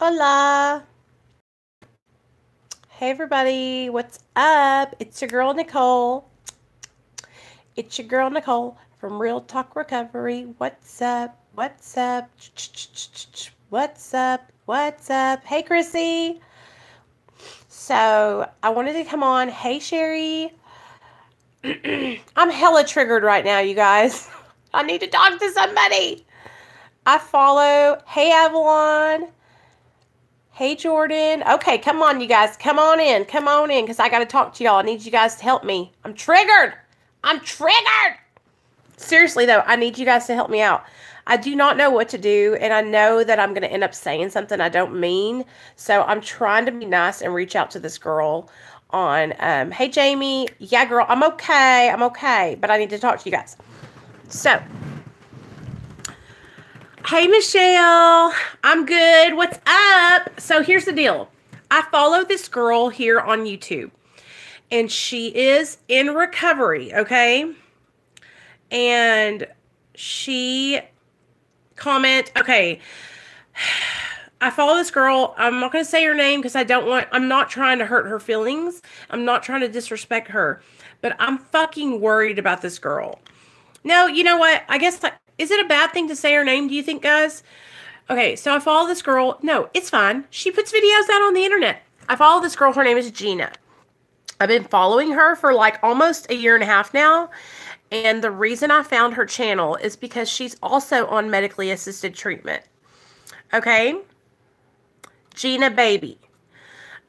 Hola. Hey everybody, what's up? It's your girl Nicole. It's your girl Nicole from Real Talk Recovery. What's up? What's up? What's up? What's up? Hey Chrissy. So I wanted to come on. Hey Sherry. I'm hella triggered right now, you guys. I need to talk to somebody. I follow. Hey Avalon. Hey, Jordan. Okay, come on, you guys. Come on in. Come on in, because I got to talk to y'all. I need you guys to help me. I'm triggered. I'm triggered. Seriously, though, I need you guys to help me out. I do not know what to do, and I know that I'm going to end up saying something I don't mean. So I'm trying to be nice and reach out to this girl on, hey, Jamie. Yeah, girl, I'm okay. I'm okay, but I need to talk to you guys. So... Hey, Michelle. I'm good. What's up? So here's the deal. I follow this girl here on YouTube, and she is in recovery, okay? And she okay, I follow this girl. I'm not going to say her name because I'm not trying to hurt her feelings. I'm not trying to disrespect her, but I'm fucking worried about this girl. No, you know what? I guess is it a bad thing to say her name, do you think, guys? Okay, so I follow this girl. No, it's fine. She puts videos out on the internet. I follow this girl. Her name is Gina. I've been following her for like almost a year and a half now. And the reason I found her channel is because she's also on medically assisted treatment. Okay? Gina Baby.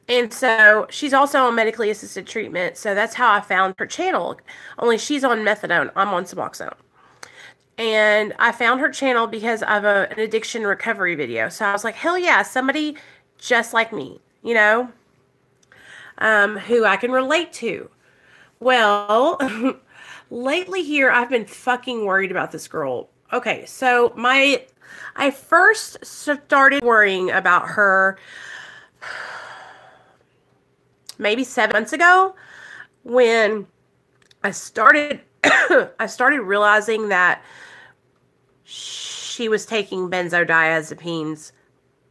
And so she's also on medically assisted treatment. So that's how I found her channel. Only she's on methadone. I'm on Suboxone. And I found her channel because of an addiction recovery video. So I was like, hell yeah, somebody just like me, you know, who I can relate to. Well, lately here, I've been fucking worried about this girl. Okay, so I first started worrying about her maybe 7 months ago when I started realizing that she was taking benzodiazepines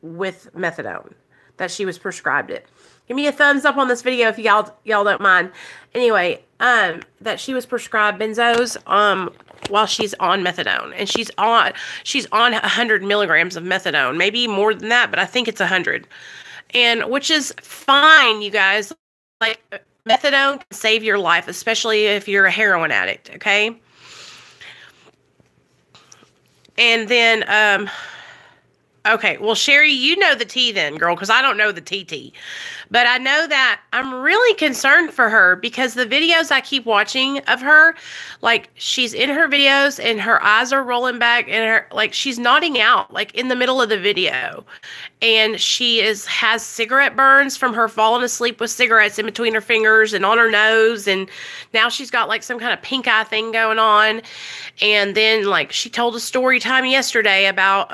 with methadone, that she was prescribed it. Give me a thumbs up on this video if y'all don't mind. Anyway, that she was prescribed benzos while she's on methadone, and she's on 100 milligrams of methadone, maybe more than that, but I think it's 100, and which is fine, you guys. Like, methadone can save your life, especially if you're a heroin addict, okay? And then, okay, well, Sherry, you know the tea then, girl, because I don't know the TT. But I know that I'm really concerned for her because the videos I keep watching of her, like, she's in her videos and her eyes are rolling back and she's nodding out, like, in the middle of the video. And she has cigarette burns from her falling asleep with cigarettes in between her fingers and on her nose. And now she's got, like, some kind of pink eye thing going on. And then, like, she told a story time yesterday about,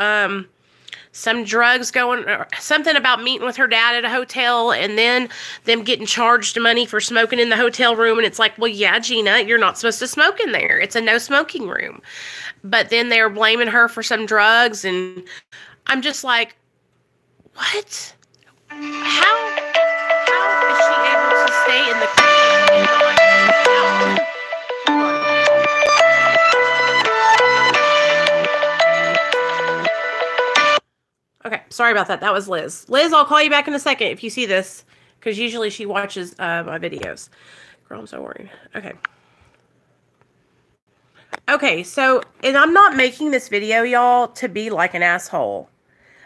some drugs going, or something about meeting with her dad at a hotel and then them getting charged money for smoking in the hotel room. And it's like, well, yeah, Gina, you're not supposed to smoke in there. It's a no smoking room. But then they're blaming her for some drugs. And I'm just like, what? How is she able to stay in the clinic and not out? Okay, sorry about that. That was Liz. Liz, I'll call you back in a second if you see this, because usually she watches my videos. Girl, I'm so worried. Okay. Okay, so, and I'm not making this video, y'all, to be like an asshole.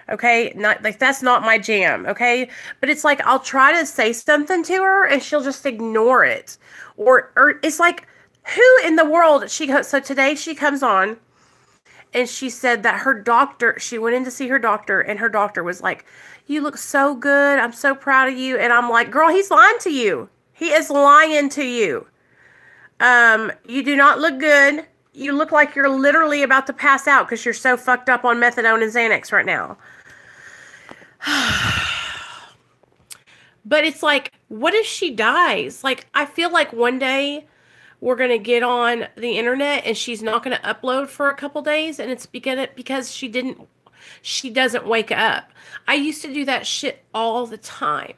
Okay? Not like, that's not my jam, okay? But it's like, I'll try to say something to her, and she'll just ignore it. Or it's like, who in the world, so today she comes on, and she said that her doctor, she went in to see her doctor, and her doctor was like, you look so good. I'm so proud of you. And I'm like, girl, he's lying to you. He is lying to you. You do not look good. You look like you're literally about to pass out because you're so fucked up on methadone and Xanax right now. But it's like, what if she dies? Like, I feel like one day we're going to get on the internet and she's not going to upload for a couple days, and it's because she didn't she doesn't wake up. I used to do that shit all the time.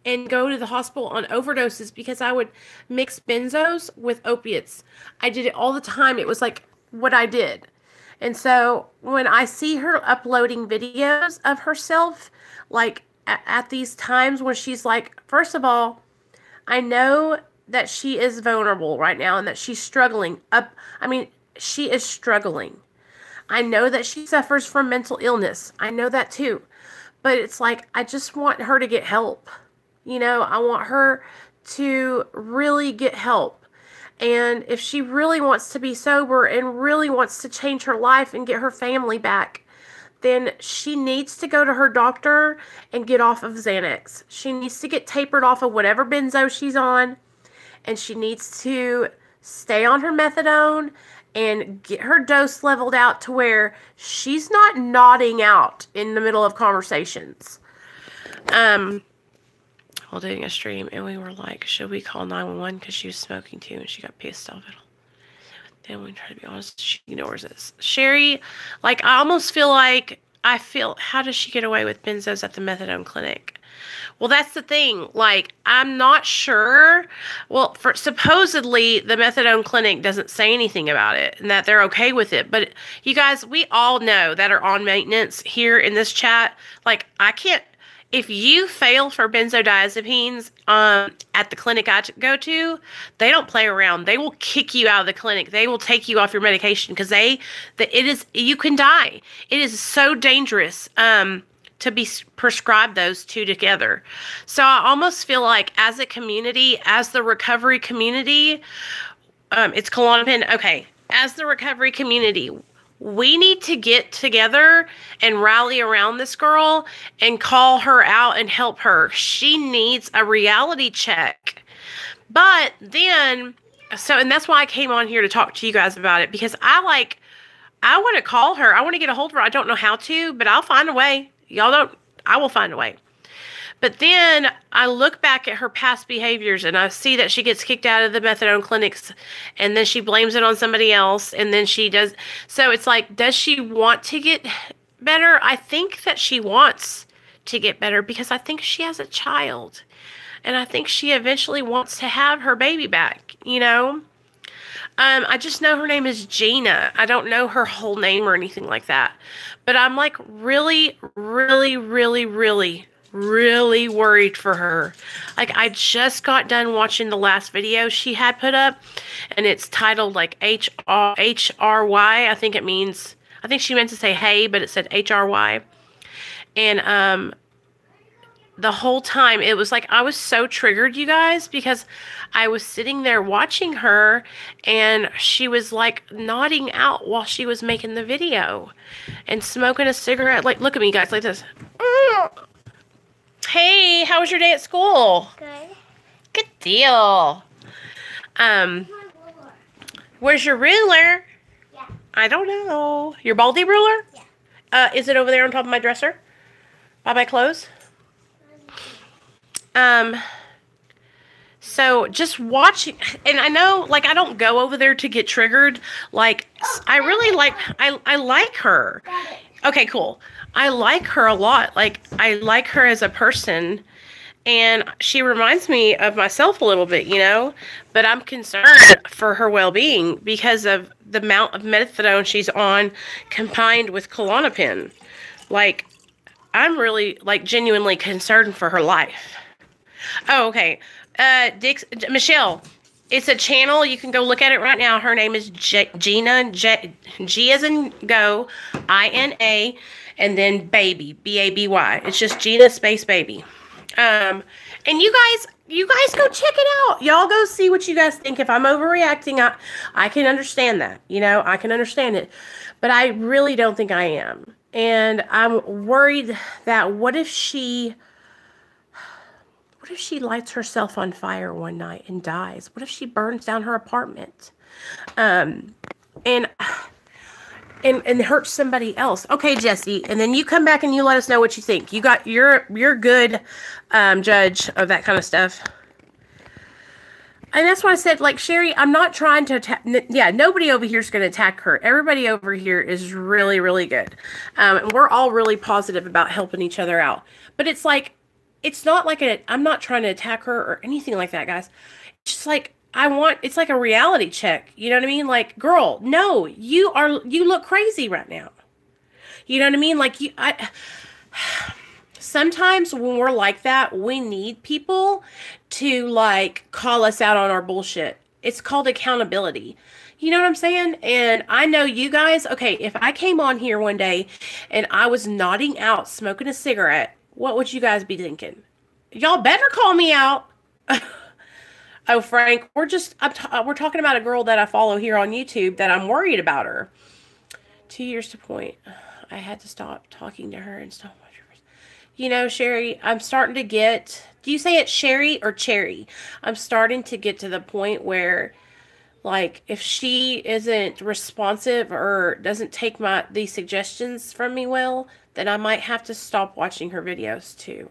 And go to the hospital on overdoses because I would mix benzos with opiates. I did it all the time. It was like what I did. And so when I see her uploading videos of herself, like at these times when she's like, first of all, I know that she is vulnerable right now and that she's struggling. She is struggling. I know that she suffers from mental illness. I know that too. But it's like, I just want her to get help. You know, I want her to really get help. And if she really wants to be sober and really wants to change her life and get her family back, then she needs to go to her doctor and get off of Xanax. She needs to get tapered off of whatever benzo she's on. And she needs to stay on her methadone and get her dose leveled out to where she's not nodding out in the middle of conversations. While doing a stream, and we were like, should we call 911 because she was smoking too and she got pissed off at all. Then we try to be honest, she ignores us. Sherry, like, I almost feel like, how does she get away with benzos at the methadone clinic? Well, that's the thing. Like, I'm not sure. Well, supposedly the methadone clinic doesn't say anything about it and that they're okay with it. But you guys, we all know that are on maintenance here in this chat. Like, I can't. If you fail for benzodiazepines at the clinic I go to, they don't play around. They will kick you out of the clinic. They will take you off your medication because you can die. It is so dangerous to be prescribed those two together. So I almost feel like as a community, as the recovery community, it's Klonopin. Okay, as the recovery community, we need to get together and rally around this girl and call her out and help her. She needs a reality check. But then, and that's why I came on here to talk to you guys about it, because I want to call her. I want to get a hold of her. I don't know how to, but I'll find a way. I will find a way. But then I look back at her past behaviors and I see that she gets kicked out of the methadone clinics and then she blames it on somebody else and then she does. So it's like, does she want to get better? I think that she wants to get better because I think she has a child and I think she eventually wants to have her baby back, you know? I just know her name is Gina. I don't know her whole name or anything like that. But I'm like really, really, really, really, really worried for her. Like, I just got done watching the last video she had put up, and it's titled like HRY. I think she meant to say hey, but it said HRY. And the whole time it was like I was so triggered, you guys, because I was sitting there watching her and she was like nodding out while she was making the video and smoking a cigarette. Like, look at me, guys, like this. Hey, how was your day at school? Good. Good deal. Where's your ruler? Yeah. I don't know. Your baldy ruler? Yeah. Is it over there on top of my dresser? By my clothes? So just watching, and I know, like, I don't go over there to get triggered. Like, I really like, I like her. Okay, cool. I like her a lot. Like, I like her as a person, and she reminds me of myself a little bit, you know, but I'm concerned for her well-being because of the amount of methadone she's on combined with Klonopin. Like, I'm really, like, genuinely concerned for her life. Oh, okay. Michelle, it's a channel. You can go look at it right now. Her name is Gina, G as in go, I-N-A, and then baby, B-A-B-Y. It's just Gina space baby. And you guys go check it out. Y'all go see what you guys think. If I'm overreacting, I can understand that. You know, I can understand it. But I really don't think I am. And I'm worried that what if she lights herself on fire one night and dies? What if she burns down her apartment? And hurts somebody else? Okay, Jesse, and then you come back and you let us know what you think. You're good judge of that kind of stuff. And that's why I said, like, Sherry, I'm not trying to attack. Yeah, nobody over here is going to attack her. Everybody over here is really, really good. And we're all really positive about helping each other out. But it's like, it's not like I'm not trying to attack her or anything like that, guys. It's just like, it's like a reality check. You know what I mean? Like, girl, no, you look crazy right now. You know what I mean? Like, sometimes when we're like that, we need people to like call us out on our bullshit. It's called accountability. You know what I'm saying? And I know you guys, okay, if I came on here one day and I was nodding out smoking a cigarette, what would you guys be thinking? Y'all better call me out. Oh, Frank, we're talking about a girl that I follow here on YouTube that I'm worried about her. 2 years to point. I had to stop talking to her and stop watching her. You know, Sherry, I'm starting to get, do you say it's Sherry or Cherry? I'm starting to get to the point where, like, if she isn't responsive or doesn't take these suggestions from me well, then I might have to stop watching her videos too.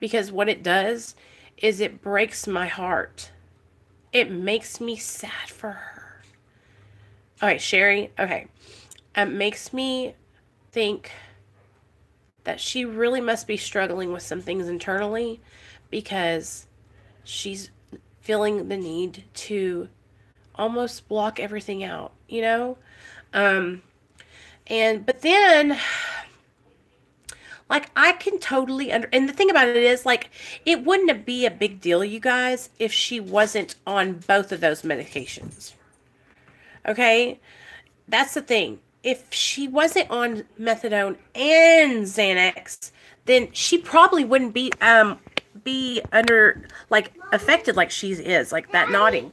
Because what it does is it breaks my heart. It makes me sad for her. All right, Sherry, okay. It makes me think that she really must be struggling with some things internally because she's feeling the need to almost block everything out, you know? But then, like, I can totally and the thing about it is, like, it wouldn't be a big deal, you guys, if she wasn't on both of those medications. Okay? That's the thing. If she wasn't on methadone and Xanax, then she probably wouldn't be under, like, affected like she is, like that nodding.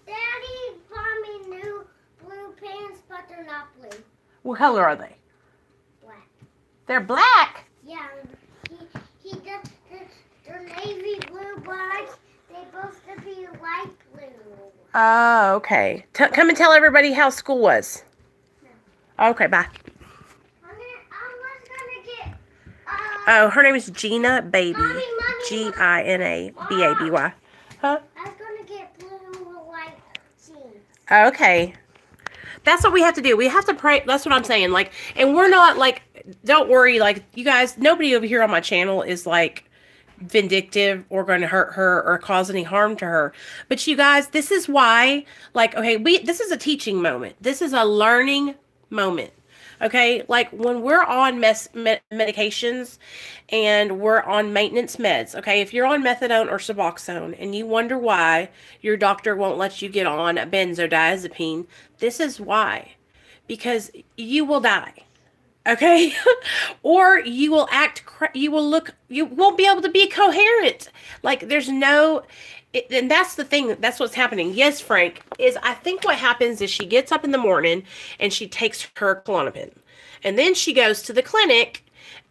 Daddy bought me new blue pants, but they're not blue. What color are they? Black. They're black? Yeah. He does. They're navy blue, but they're supposed to be light blue. Oh, okay. Come and tell everybody how school was. Okay, bye. I was gonna get. Oh, her name is Gina Baby. Mommy, Gina-Baby. Huh? I was gonna get blue white jeans. Okay. That's what we have to do. We have to pray. That's what I'm saying. Like, and we're not like, don't worry. Like, you guys, nobody over here on my channel is like vindictive or going to hurt her or cause any harm to her. But you guys, this is why, like, okay, this is a teaching moment. This is a learning moment. Okay, like when we're on medications and we're on maintenance meds, okay, if you're on methadone or Suboxone and you wonder why your doctor won't let you get on a benzodiazepine, this is why. Because you will die. Okay? Or you will you won't be able to be coherent. Like, there's no, and that's the thing, that's what's happening. Yes, Frank, is I think what happens is she gets up in the morning and she takes her Klonopin. And then she goes to the clinic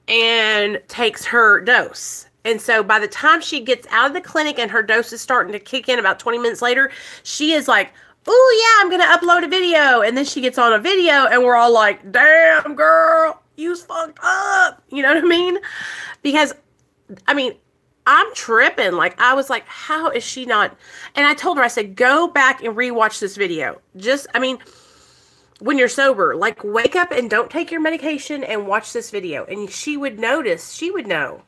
and takes her dose. And so by the time she gets out of the clinic and her dose is starting to kick in about 20 minutes later, she is like, oh yeah, I'm going to upload a video. And then she gets on a video and we're all like, damn girl, you's fucked up. You know what I mean? Because, I mean, I'm tripping. Like, I was like, how is she not? And I told her, I said, go back and rewatch this video. Just, I mean, when you're sober, like, wake up and don't take your medication and watch this video. And she would notice, she would know.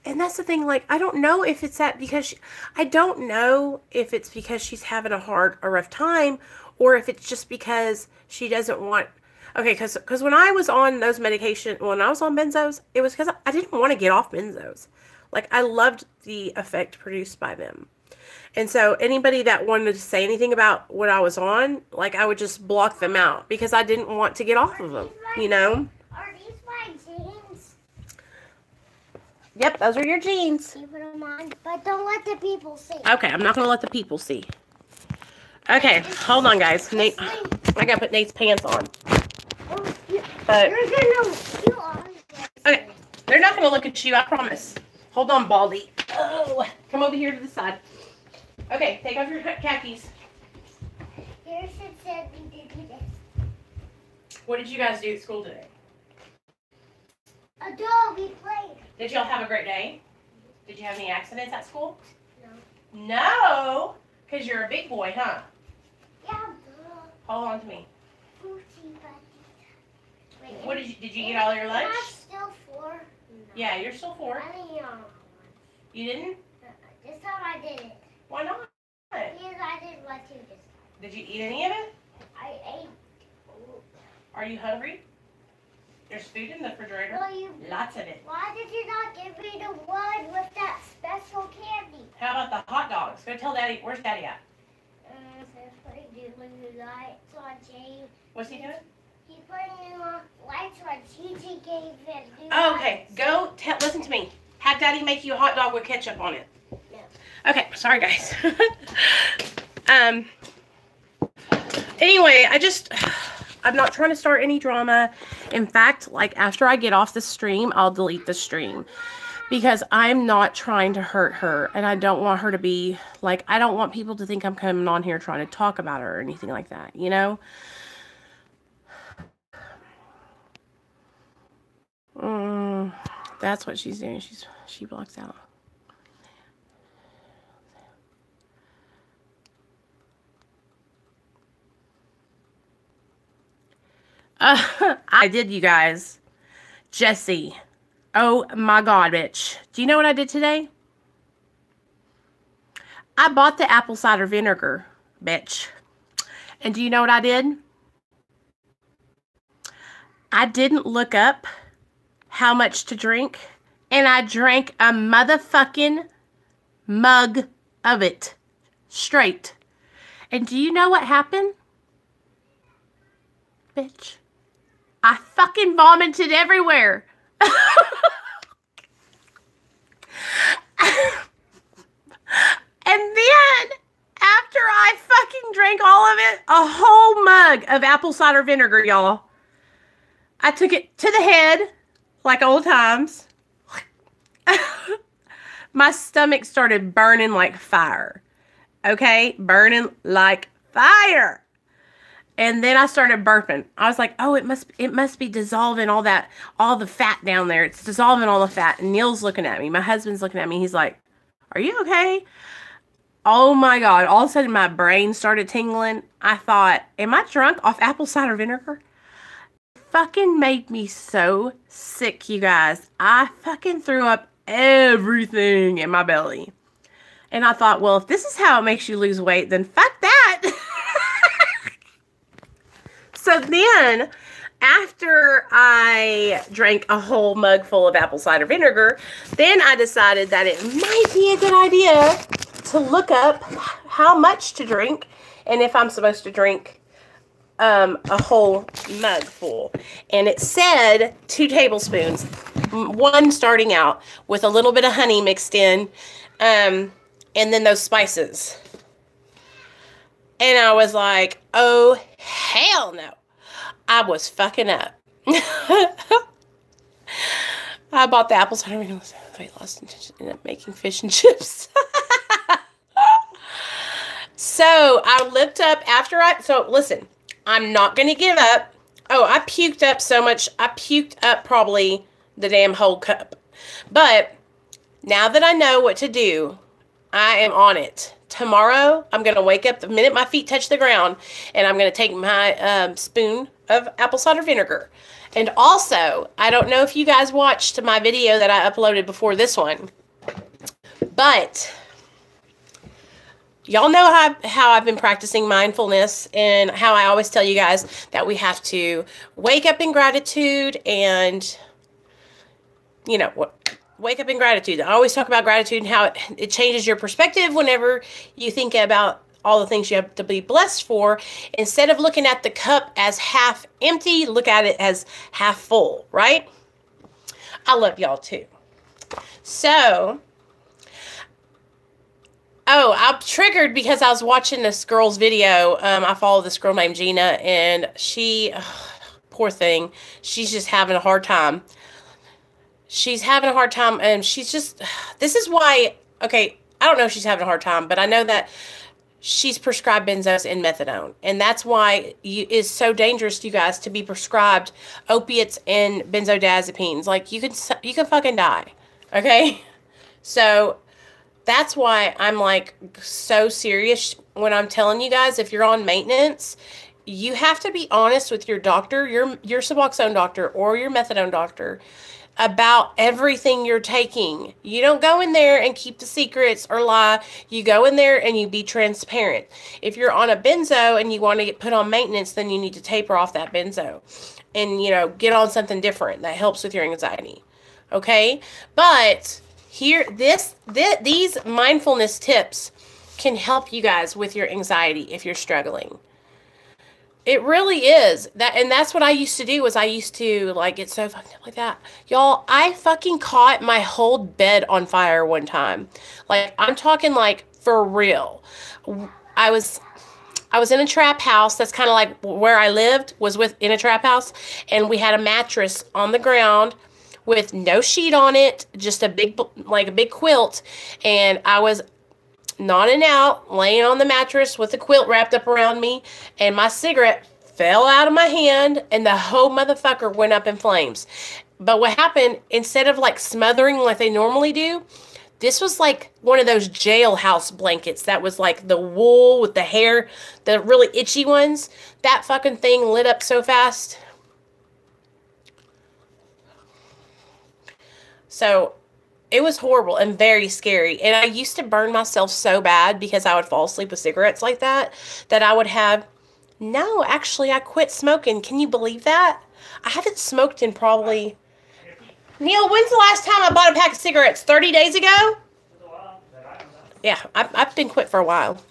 And that's the thing, like, I don't know if it's that because I don't know if it's because she's having a rough time or if it's just because she doesn't want, okay, because when I was on those medication, when I was on benzos, it was because I didn't want to get off benzos. Like, I loved the effect produced by them. And so anybody that wanted to say anything about what I was on, like, I would just block them out because I didn't want to get off of them, you know? Are these my jeans? Yep, those are your jeans. You put them on, but don't let the people see. Okay, I'm not going to let the people see. Okay, hold on, guys. Nate, I got to put Nate's pants on. But, okay, they're not going to look at you, I promise. Hold on, Baldy. Oh, come over here to the side. Okay, take off your khakis. Here's it said we did this. What did you guys do at school today? A dog, we played. Did y'all have a great day? Did you have any accidents at school? No. No? Because you're a big boy, huh? Yeah, Hold on to me. Wait, What did you eat all your lunch? I'm still 4. No. Yeah, you're still 4. I didn't eat all my lunch. You didn't? This time I didn't. Why not? Because I didn't want to this time. Did you eat any of it? I ate. Are you hungry? There's food in the refrigerator. Well, Lots of it. why did you not give me the one with that special candy? How about the hot dogs? Go tell Daddy. Where's Daddy at? They're putting new lights on Jane. What's he doing? He's putting new lights on. TJ gave him new Oh, okay. lights. Go listen to me. Have Daddy make you a hot dog with ketchup on it. No. Okay, sorry guys. Anyway, I'm not trying to start any drama. In fact, like after I get off the stream, I'll delete the stream because I'm not trying to hurt her and I don't want her to be like, I don't want people to think I'm coming on here trying to talk about her or anything like that, you know? That's what she's doing. She blocks out. I did, you guys. Jesse. Oh my God, bitch. Do you know what I did today? I bought the apple cider vinegar, bitch. And do you know what I did? I didn't look up how much to drink. And I drank a motherfucking mug of it. Straight. And do you know what happened? Bitch. I fucking vomited everywhere. And then, after I fucking drank all of it, a whole mug of apple cider vinegar, y'all. I took it to the head, like old times. My stomach started burning like fire. Okay? Burning like fire. And then I started burping. I was like, oh, it must be dissolving all the fat down there. It's dissolving all the fat. And Neil's looking at me. My husband's looking at me. He's like, are you okay? Oh my God. All of a sudden my brain started tingling. I thought, am I drunk off apple cider vinegar? It fucking made me so sick, you guys. I fucking threw up everything in my belly. And I thought, well, if this is how it makes you lose weight, then fuck that. So then, after I drank a whole mug full of apple cider vinegar, then I decided that it might be a good idea to look up how much to drink and if I'm supposed to drink a whole mug full. And it said 2 tablespoons, one starting out with a little bit of honey mixed in, and then those spices. And I was like, oh, hell no. I was fucking up. I bought the apple cider vinegar. Weight loss and ended up making fish and chips. So I looked up so listen, I'm not going to give up. Oh, I puked up so much. I puked up probably the damn whole cup. But now that I know what to do, I am on it. Tomorrow, I'm going to wake up the minute my feet touch the ground, and I'm going to take my spoon of apple cider vinegar. And also, I don't know if you guys watched my video that I uploaded before this one, but y'all know how I've been practicing mindfulness and how I always tell you guys that we have to wake up in gratitude and, you know, wake up in gratitude. I always talk about gratitude and how it changes your perspective whenever you think about all the things you have to be blessed for. Instead of looking at the cup as half empty, look at it as half full, right? I love y'all too. So, oh, I'm triggered because I was watching this girl's video. I follow this girl named Gina, and she, poor thing, she's just having a hard time. She's having a hard time, and she's just, this is why, okay, I don't know if she's having a hard time, but I know that she's prescribed benzos and methadone. And that's why it's so dangerous to you guys to be prescribed opiates and benzodiazepines. Like, you can fucking die. Okay? So that's why I'm like so serious when I'm telling you guys, if you're on maintenance, you have to be honest with your doctor, your Suboxone doctor or your methadone doctor, about everything you're taking. You don't go in there and keep the secrets or lie. You go in there and you be transparent. If you're on a benzo and you want to get put on maintenance, then you need to taper off that benzo and, you know, get on something different that helps with your anxiety. Okay? But here, these mindfulness tips can help you guys with your anxiety if you're struggling. It really is. And that's what I used to do, was I used to like get so fucked up like that. Y'all, I fucking caught my whole bed on fire one time. Like, I'm talking like for real. I was in a trap house. That's kind of like where I lived, was in a trap house, and we had a mattress on the ground with no sheet on it, just a big quilt, and I was nodding out, laying on the mattress with the quilt wrapped up around me, and my cigarette fell out of my hand, and the whole motherfucker went up in flames. But what happened, instead of like smothering like they normally do, this was like one of those jailhouse blankets that was like the wool with the hair, the really itchy ones. That fucking thing lit up so fast. So it was horrible and very scary. And I used to burn myself so bad because I would fall asleep with cigarettes like that, that I would have, no, actually, I quit smoking. Can you believe that? I haven't smoked in probably, Neil, when's the last time I bought a pack of cigarettes? 30 days ago? Yeah, I've been quit for a while.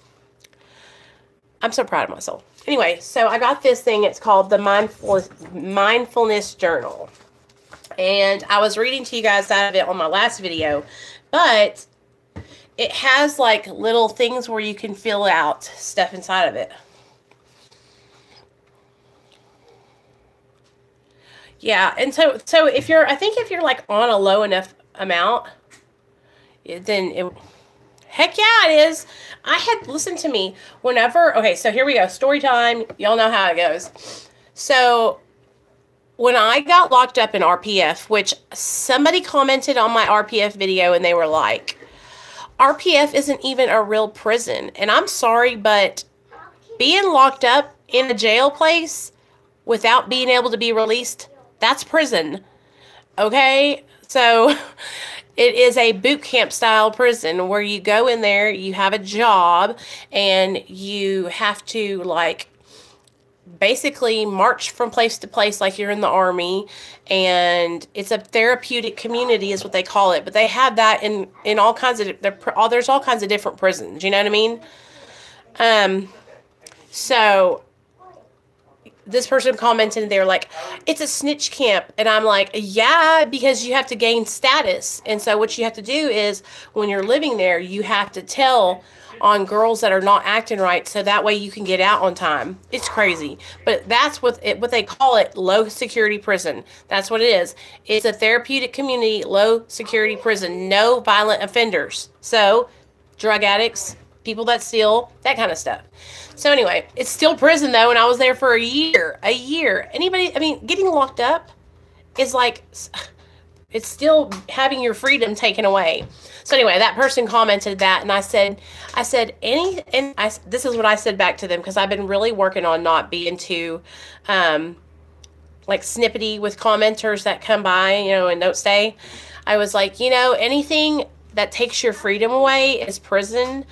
I'm so proud of myself. Anyway, so I got this thing. It's called the Mindfulness Journal. And I was reading to you guys out of it on my last video, but it has like little things where you can fill out stuff inside of it. Yeah, and so if you're, I think if you're like on a low enough amount, then it, heck yeah, it is. I had, listen to me, whenever, okay, so here we go, story time. Y'all know how it goes. So when I got locked up in RPF, which somebody commented on my RPF video and they were like, RPF isn't even a real prison. And I'm sorry, but being locked up in a jail place without being able to be released, that's prison. Okay? So it is a boot camp style prison where you go in there, you have a job, and you have to like basically march from place to place like you're in the army, and it's a therapeutic community is what they call it. But they have that in all kinds of, there's all kinds of different prisons, you know what I mean? So this person commented, they were like, it's a snitch camp. And I'm like, yeah, because you have to gain status. And so what you have to do is when you're living there, you have to tell on girls that are not acting right, so that way you can get out on time. It's crazy. But that's what they call it, low security prison. That's what it is. It's a therapeutic community, low security prison, no violent offenders. So drug addicts, people that steal, that kind of stuff. So anyway, it's still prison though, and I was there for a year. Anybody, I mean, getting locked up is like, it's still having your freedom taken away. So anyway, that person commented that, and I said, this is what I said back to them, because I've been really working on not being too, like snippety with commenters that come by, you know, and don't stay. I was like, you know, anything that takes your freedom away is prison.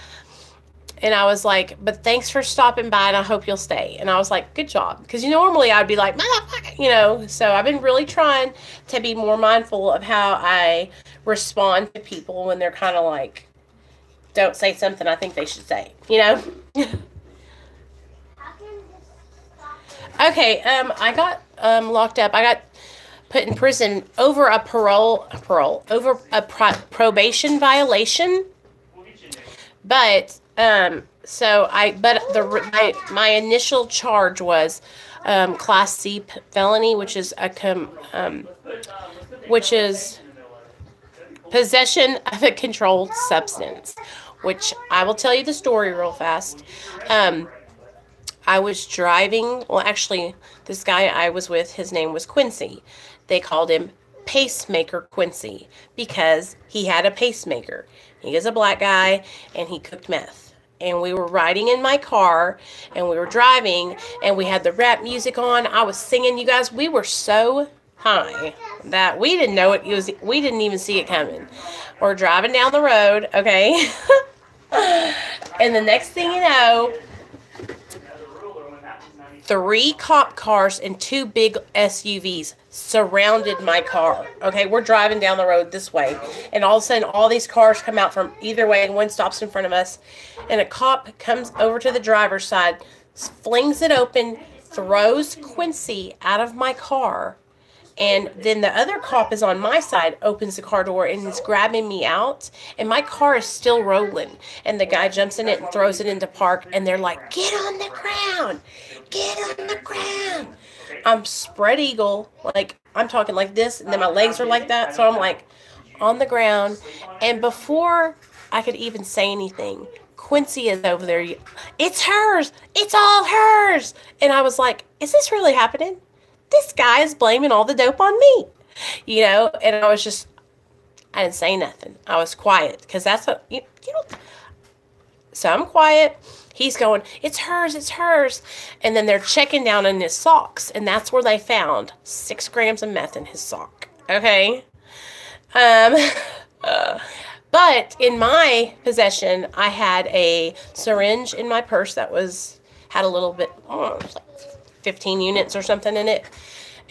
And I was like, but thanks for stopping by, and I hope you'll stay. And I was like, good job. Because normally I'd be like, motherfucker, you know. So I've been really trying to be more mindful of how I respond to people when they're kind of like, don't say something I think they should say, you know. Okay, I got locked up. I got put in prison over a probation violation. But my initial charge was Class C felony, which is possession of a controlled substance, which I will tell you the story real fast. I was driving, well, actually, this guy I was with, his name was Quincy. They called him Pacemaker Quincy because he had a pacemaker. He is a black guy, and he cooked meth. And we were riding in my car, and we were driving, and we had the rap music on. I was singing, you guys. We were so high that we didn't know we didn't even see it coming. We're driving down the road, okay? And the next thing you know, 3 cop cars and 2 big SUVs surrounded my car. Okay, we're driving down the road this way, and all of a sudden, all these cars come out from either way, and one stops in front of us, and a cop comes over to the driver's side, flings it open, throws Quincy out of my car, and then the other cop is on my side, opens the car door, and is grabbing me out, and my car is still rolling, and the guy jumps in it and throws it into park, and they're like, "Get on the ground! Get on the ground!" I'm spread eagle, like, I'm talking like this, and then my legs are like that, so I'm like on the ground, and before I could even say anything, Quincy is over there, "It's hers! It's all hers!" And I was like, is this really happening? This guy is blaming all the dope on me, you know, and I didn't say nothing. I was quiet, because that's what, you know, so I'm quiet. He's going, "It's hers, it's hers." And then they're checking down in his socks, and that's where they found 6 grams of meth in his sock, okay? But in my possession, I had a syringe in my purse that had a little bit, I don't know, it was like 15 units or something in it,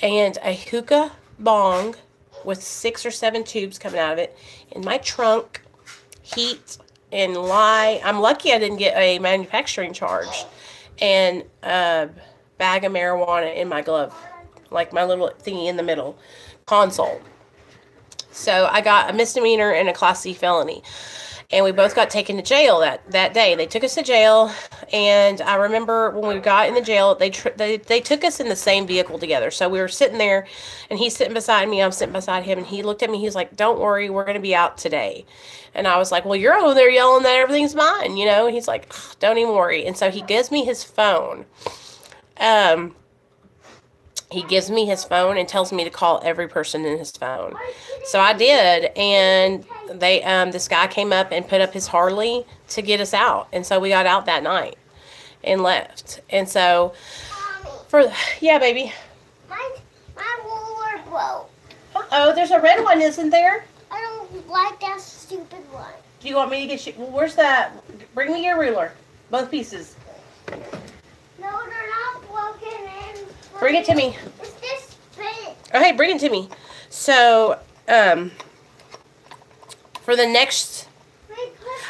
and a hookah bong with 6 or 7 tubes coming out of it in my trunk, heat and lye. I'm lucky I didn't get a manufacturing charge, and a bag of marijuana in my glove, like my little thingy in the middle console. So I got a misdemeanor and a Class C felony. And we both got taken to jail that day. They took us to jail, and I remember when we got in the jail, they took us in the same vehicle together. So we were sitting there, and he's sitting beside me, I'm sitting beside him, and he looked at me, he's like, "Don't worry, we're going to be out today." And I was like, "Well, you're over there yelling that everything's mine, you know?" And he's like, "Don't even worry." And so he gives me his phone. He gives me his phone and tells me to call every person in his phone. So I did, and this guy came up and put up his Harley to get us out. And so we got out that night and left. And so, yeah, baby. My roller broke. Uh-oh, there's a red one, isn't there? I don't like that stupid one. Do you want me to get you? Well, where's that? Bring me your ruler. Both pieces. No, they're not broken in. Bring it to me. It's this big. Okay, bring it to me. So, for the next,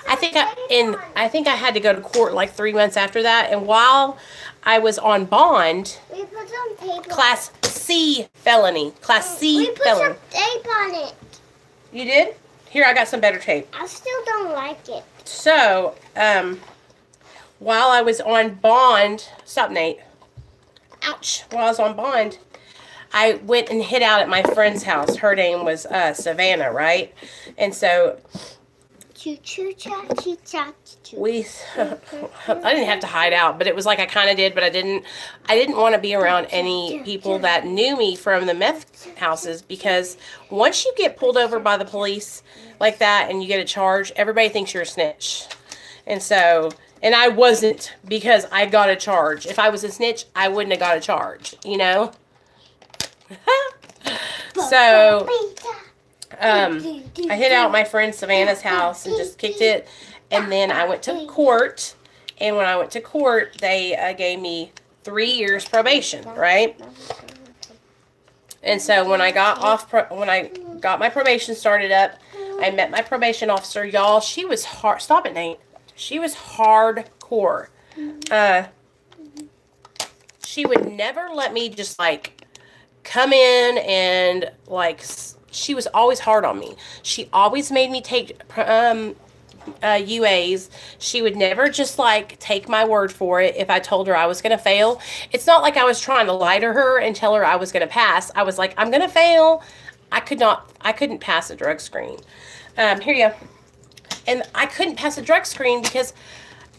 I think I had to go to court like 3 months after that, and while I was on bond, We put some tape Class C felony, Class C We put felony. some tape on it. You did? Here, I got some better tape. I still don't like it. So, while I was on bond, stop, Nate. Ouch. While I was on bond, I went and hid out at my friend's house. Her name was Savannah, right? And so Choo choo cha choo cha choo. I didn't have to hide out, but it was like I kind of did, but I didn't want to be around any people that knew me from the meth houses, because once you get pulled over by the police like that and you get a charge, everybody thinks you're a snitch. And so, and I wasn't, because I got a charge. If I was a snitch, I wouldn't have got a charge, you know? So, I hid out at my friend Savannah's house and just kicked it. And then I went to court. And when I went to court, they gave me 3 years probation, right? And so when I got when I got my probation started up, I met my probation officer. Y'all, she was hard. Stop it, Nate. She was hardcore. She would never let me just like come in and like, she was always hard on me. She always made me take UAs. She would never just like take my word for it if I told her I was going to fail. It's not like I was trying to lie to her and tell her I was going to pass. I was like, I'm going to fail. I couldn't pass a drug screen. Here you go. and I couldn't pass a drug screen because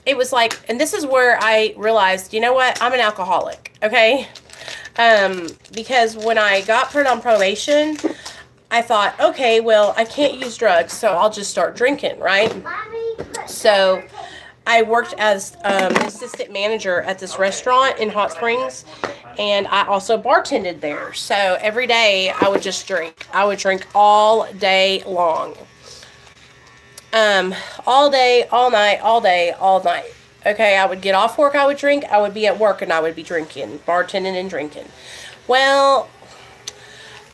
it was like, and this is where I realized, you know what, I'm an alcoholic, okay? Because when I got put on probation, I thought, okay, well, I can't use drugs, so I'll just start drinking, right? So I worked as an assistant manager at this restaurant in Hot Springs, and I also bartended there. So every day I would just drink. I would drink all day long. All day, all night, all day, all night. Okay, I would get off work, I would drink. I would be at work and I would be drinking, bartending and drinking. Well,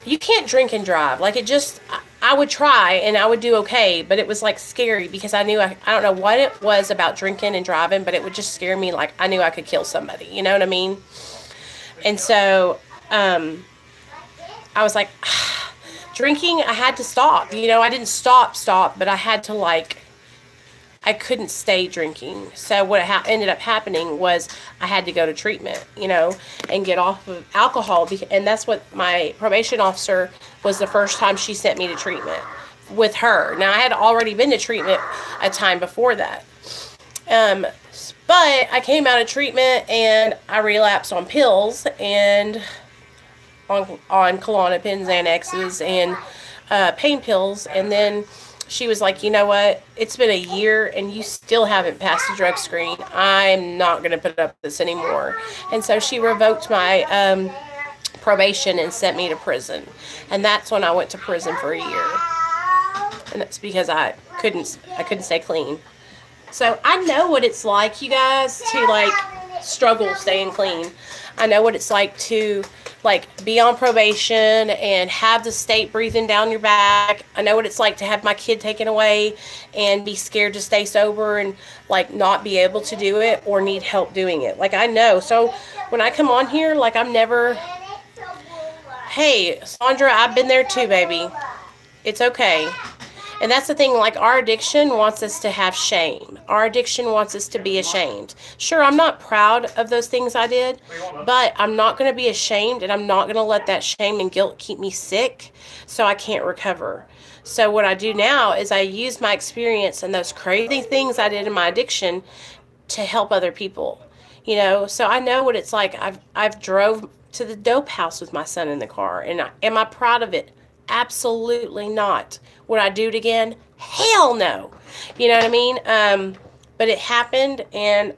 you can't drink and drive. Like, it just, I would try and I would do okay, but it was like scary because I knew, I don't know what it was about drinking and driving, but it would just scare me. Like, I knew I could kill somebody, you know what I mean? And so, I was like, drinking, I had to stop. You know, I didn't stop, but I had to, like, I couldn't stay drinking. So what ended up happening was I had to go to treatment, you know, and get off of alcohol. And that's what my probation officer was the first time she sent me to treatment with her. Now, I had already been to treatment a time before that. But I came out of treatment and I relapsed on pills and on Klonopin, Xanaxes, and pain pills. And then she was like, you know what, it's been a year and you still haven't passed the drug screen. I'm not going to put up with this anymore. And so she revoked my probation and sent me to prison. And that's when I went to prison for a year. And that's because I couldn't stay clean. So I know what it's like, you guys, to, like, struggle staying clean. I know what it's like to, like, be on probation and have the state breathing down your back. I know what it's like to have my kid taken away and be scared to stay sober and, like, not be able to do it or need help doing it. Like, I know. So when I come on here, like, I'm never, hey, Sandra, I've been there too, baby. It's okay. And that's the thing, like, our addiction wants us to have shame. Our addiction wants us to be ashamed. Sure, I'm not proud of those things I did, but I'm not going to be ashamed, and I'm not going to let that shame and guilt keep me sick so I can't recover. So what I do now is I use my experience and those crazy things I did in my addiction to help other people, you know. So I know what it's like. I've drove to the dope house with my son in the car, and am I proud of it? Absolutely not. Would I do it again? Hell no. You know what I mean? But it happened, and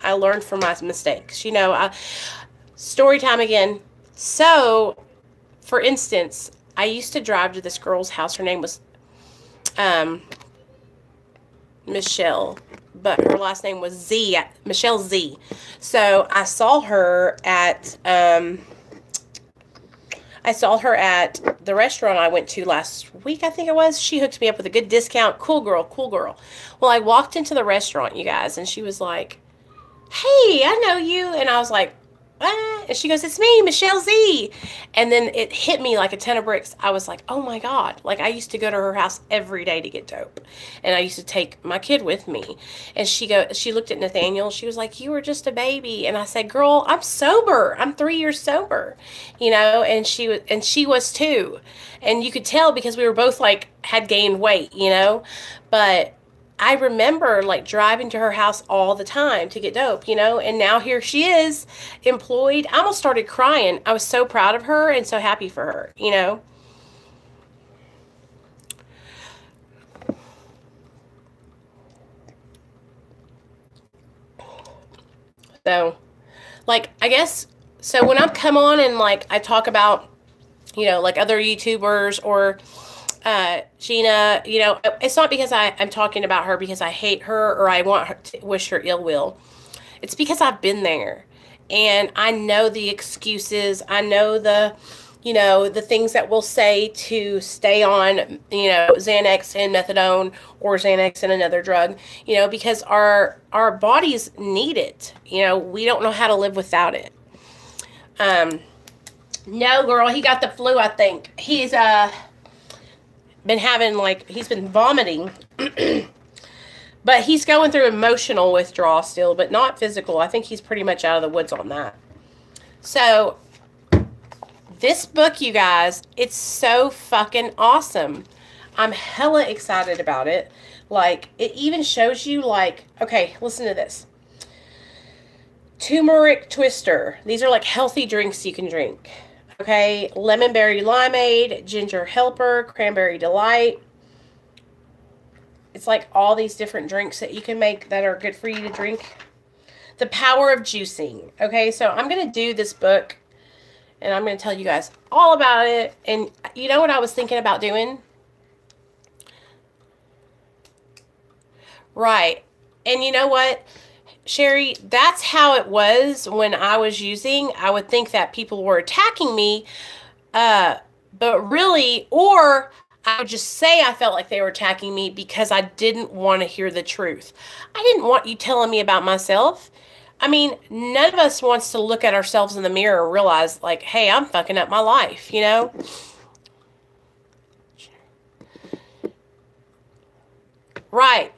I learned from my mistakes. You know, story time again. So, for instance, I used to drive to this girl's house. Her name was Michelle, but her last name was Z. Michelle Z. So I saw her at the restaurant I went to last week, I think it was. She hooked me up with a good discount. Cool girl, cool girl. Well, I walked into the restaurant, you guys, and she was like, hey, I know you. And I was like, and she goes, it's me, Michelle Z. And then it hit me like a ton of bricks. I was like, oh my God. Like, I used to go to her house every day to get dope. And I used to take my kid with me. And she looked at Nathaniel. She was like, you were just a baby. And I said, girl, I'm sober. I'm 3 years sober. You know, and she was too. And you could tell because we were both, like, had gained weight, you know. But I remember, like, driving to her house all the time to get dope, you know, and now here she is, employed. I almost started crying. I was so proud of her and so happy for her, you know. So, like, I guess, so when I come on and, like, I talk about, you know, like, other YouTubers or Gina, you know, it's not because I'm talking about her because I hate her or I want her to wish her ill will. It's because I've been there and I know the excuses. I know the, you know, the things that we'll say to stay on, you know, Xanax and methadone or Xanax and another drug, you know, because our bodies need it. You know, we don't know how to live without it. No, girl, he got the flu, I think. He's, been having, like, he's been vomiting, but he's going through emotional withdrawal still, but not physical. I think he's pretty much out of the woods on that. So, this book, you guys, it's so fucking awesome. I'm hella excited about it. Like, it even shows you, like, okay, listen to this. Turmeric Twister. These are like healthy drinks you can drink. Okay, lemon berry limeade, ginger helper, cranberry delight. It's like all these different drinks that you can make that are good for you to drink. The power of juicing. Okay, so I'm going to do this book and I'm going to tell you guys all about it. And you know what I was thinking about doing? Right. And you know what, Sherry, that's how it was when I was using. I would think that people were attacking me, but really, or I would just say I felt like they were attacking me because I didn't want to hear the truth. I didn't want you telling me about myself. I mean, none of us wants to look at ourselves in the mirror and realize, like, hey, I'm fucking up my life, you know? Right.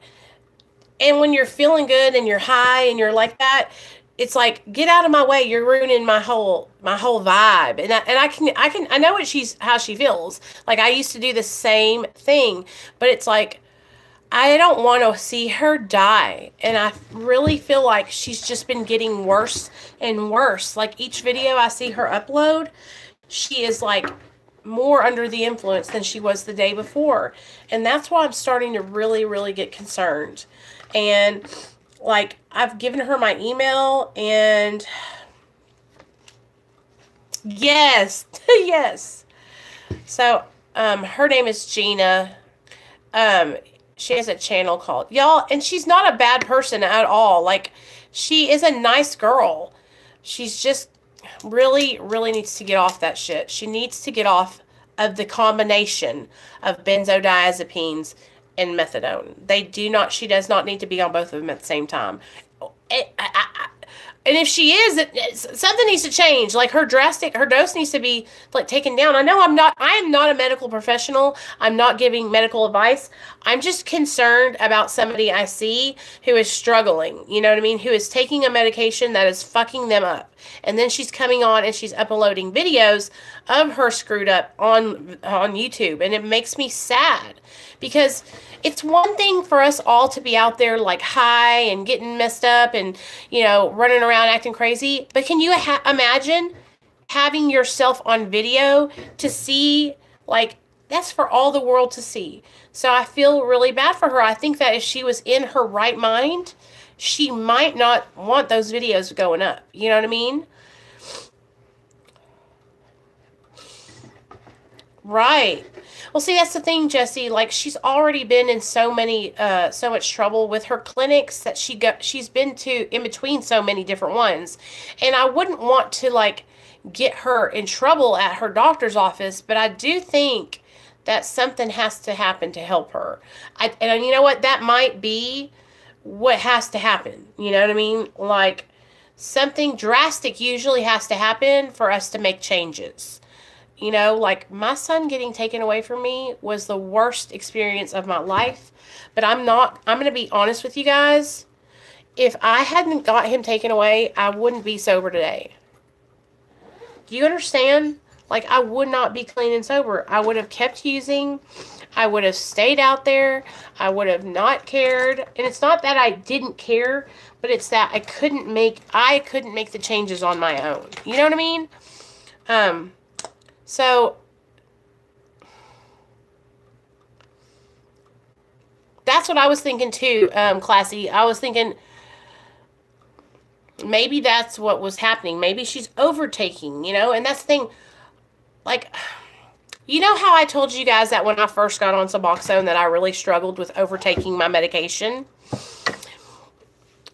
And when you're feeling good and you're high and you're like that, it's like, get out of my way. You're ruining my whole vibe. And I know how she feels. Like, I used to do the same thing, but it's like, I don't want to see her die. And I really feel like she's just been getting worse and worse. Like, each video I see her upload, she is like more under the influence than she was the day before. And that's why I'm starting to really, really get concerned. And like, I've given her my email, and yes, yes. So, her name is Gina. She has a channel called, y'all, and she's not a bad person at all. Like, she is a nice girl. She's just really, really needs to get off that shit. She needs to get off of the combination of benzodiazepines and methadone. She does not need to be on both of them at the same time. And if she is, something needs to change. Like, her dose needs to be like taken down. I am not a medical professional. I'm not giving medical advice. I'm just concerned about somebody I see who is struggling, you know what I mean? Who is taking a medication that is fucking them up. And then she's coming on and she's uploading videos of her screwed up on YouTube. And it makes me sad, because it's one thing for us all to be out there like high and getting messed up and, you know, running around acting crazy. But can you imagine having yourself on video to see? Like, that's for all the world to see. So I feel really bad for her. I think that if she was in her right mind, she might not want those videos going up. You know what I mean? Right. Well, see, that's the thing, Jessie. Like, she's already been in so much trouble with her clinics that she's been to in between so many different ones. And I wouldn't want to, like, get her in trouble at her doctor's office, but I do think that something has to happen to help her. And you know what? That might be what has to happen. You know what I mean? Like, something drastic usually has to happen for us to make changes. You know, like, my son getting taken away from me was the worst experience of my life. But I'm going to be honest with you guys. If I hadn't got him taken away, I wouldn't be sober today. Do you understand? Like, I would not be clean and sober. I would have kept using. I would have stayed out there. I would have not cared. And it's not that I didn't care, but it's that I couldn't make the changes on my own. You know what I mean? So that's what I was thinking too, Classy. I was thinking maybe that's what was happening. Maybe she's overtaking, you know? And that's the thing. Like, you know how I told you guys that when I first got on Suboxone that I really struggled with overtaking my medication?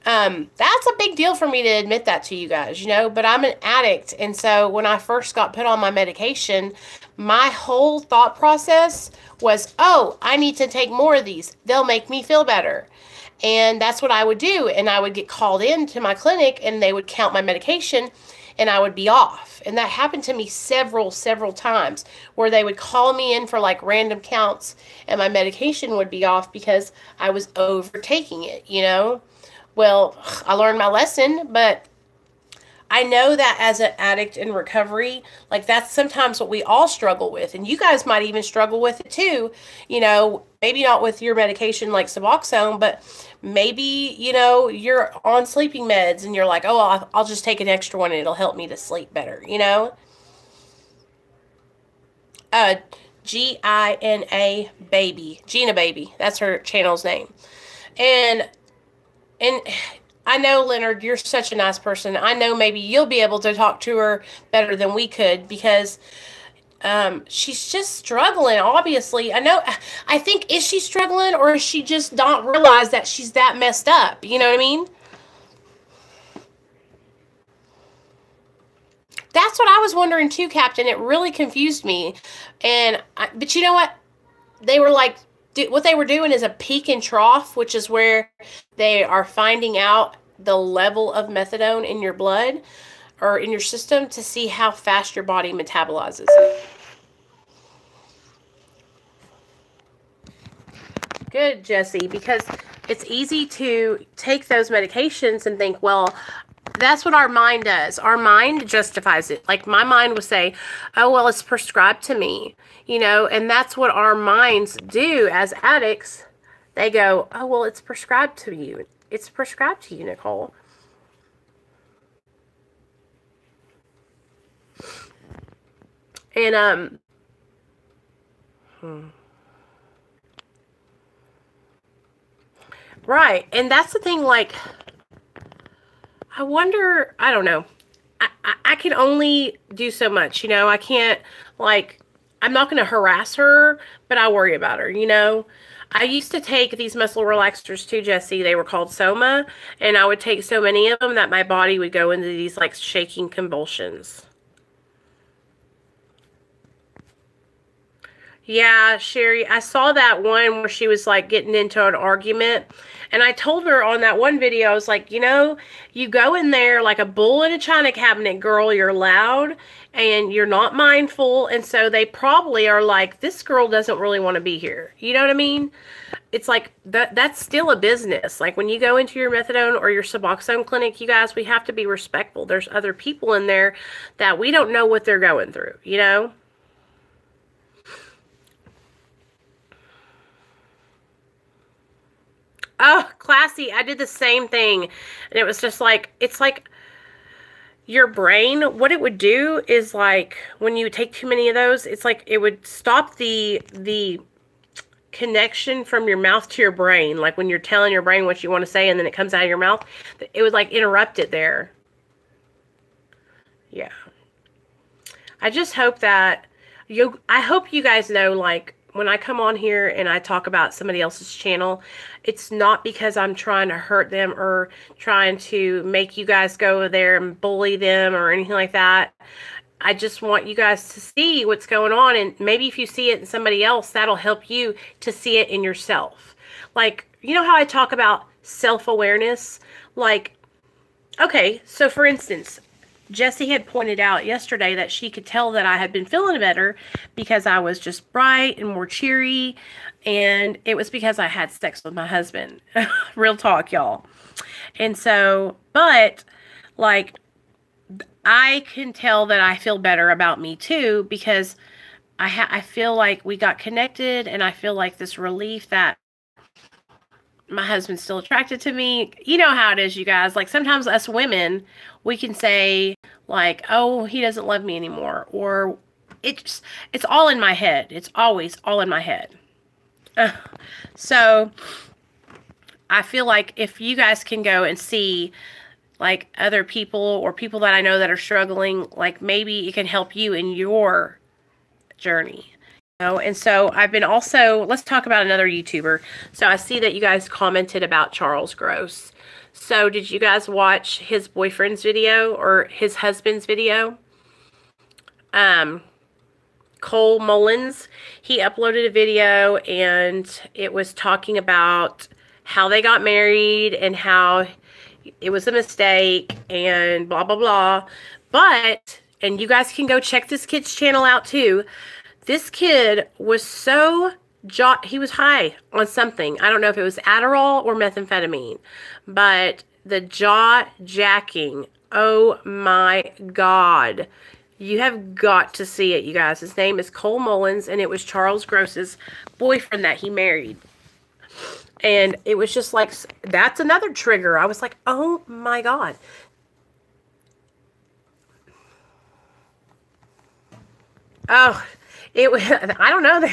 That's a big deal for me to admit that to you guys, you know, but I'm an addict. And so when I first got put on my medication, my whole thought process was, oh, I need to take more of these. They'll make me feel better. And that's what I would do. And I would get called into my clinic and they would count my medication and I would be off. And that happened to me several times where they would call me in for like random counts and my medication would be off because I was overtaking it, you know. Well, I learned my lesson, but I know that as an addict in recovery, like that's sometimes what we all struggle with. And you guys might even struggle with it too. You know, maybe not with your medication like Suboxone, but maybe, you know, you're on sleeping meds and you're like, oh, I'll just take an extra one and it'll help me to sleep better, you know? Uh, Gina Baby. Gina Baby. That's her channel's name. And I know, Leonard, you're such a nice person. I know maybe you'll be able to talk to her better than we could because she's just struggling, obviously. I think, is she struggling or is she just not realize that she's that messed up? You know what I mean? That's what I was wondering too, Captain. It really confused me. But you know what? They were like, what they were doing is a peak and trough, which is where they are finding out the level of methadone in your blood or in your system to see how fast your body metabolizes it. Good, Jesse, because it's easy to take those medications and think, well, that's what our mind does. Our mind justifies it. Like my mind would say, oh, well, it's prescribed to me, you know, and that's what our minds do as addicts. They go, oh, well, it's prescribed to you. It's prescribed to you, Nicole. And, right. And that's the thing, like, I wonder, I don't know. I can only do so much, you know. I can't, like, I'm not going to harass her, but I worry about her, you know. I used to take these muscle relaxers too, Jesse. They were called Soma, and I would take so many of them that my body would go into these, like, shaking convulsions. Yeah, Sherry, I saw that one where she was, like, getting into an argument. And I told her on that one video, I was like, you know, you go in there like a bull in a china cabinet, girl. You're loud and you're not mindful. And so they probably are like, this girl doesn't really want to be here. You know what I mean? It's like that's still a business. Like when you go into your methadone or your Suboxone clinic, you guys, we have to be respectful. There's other people in there that we don't know what they're going through, you know? Oh, classy. I did the same thing. And it was just like, it's like your brain, what it would do is like when you take too many of those, it's like it would stop the connection from your mouth to your brain. Like when you're telling your brain what you want to say and then it comes out of your mouth, it would like interrupt it there. Yeah. I just hope that I hope you guys know, like, when I come on here and I talk about somebody else's channel, it's not because I'm trying to hurt them or trying to make you guys go there and bully them or anything like that. I just want you guys to see what's going on, and maybe if you see it in somebody else, that'll help you to see it in yourself. Like, you know how I talk about self-awareness? Like, okay, so for instance, Jessie had pointed out yesterday that she could tell that I had been feeling better because I was just bright and more cheery. And it was because I had sex with my husband. Real talk, y'all. And so, but like, I can tell that I feel better about me too because I feel like we got connected, and I feel like this relief that my husband's still attracted to me. You know how it is, you guys. Like sometimes us women, we can say like, oh, he doesn't love me anymore. Or it's all in my head. It's always all in my head. So I feel like if you guys can go and see like other people or people that I know that are struggling, like maybe it can help you in your journey. And so I've been also, let's talk about another YouTuber. So I see that you guys commented about Charles Gross. So did you guys watch his boyfriend's video or his husband's video? Cole Mullins, he uploaded a video and it was talking about how they got married and how it was a mistake and blah, blah, blah. But, and you guys can go check this kid's channel out too. This kid was so, he was high on something. I don't know if it was Adderall or methamphetamine, but the jaw jacking Oh my God. You have got to see it, you guys. His name is Cole Mullins, and it was Charles Gross's boyfriend that he married. And it was just like, that's another trigger. I was like, oh my God. Oh, it was, I don't know.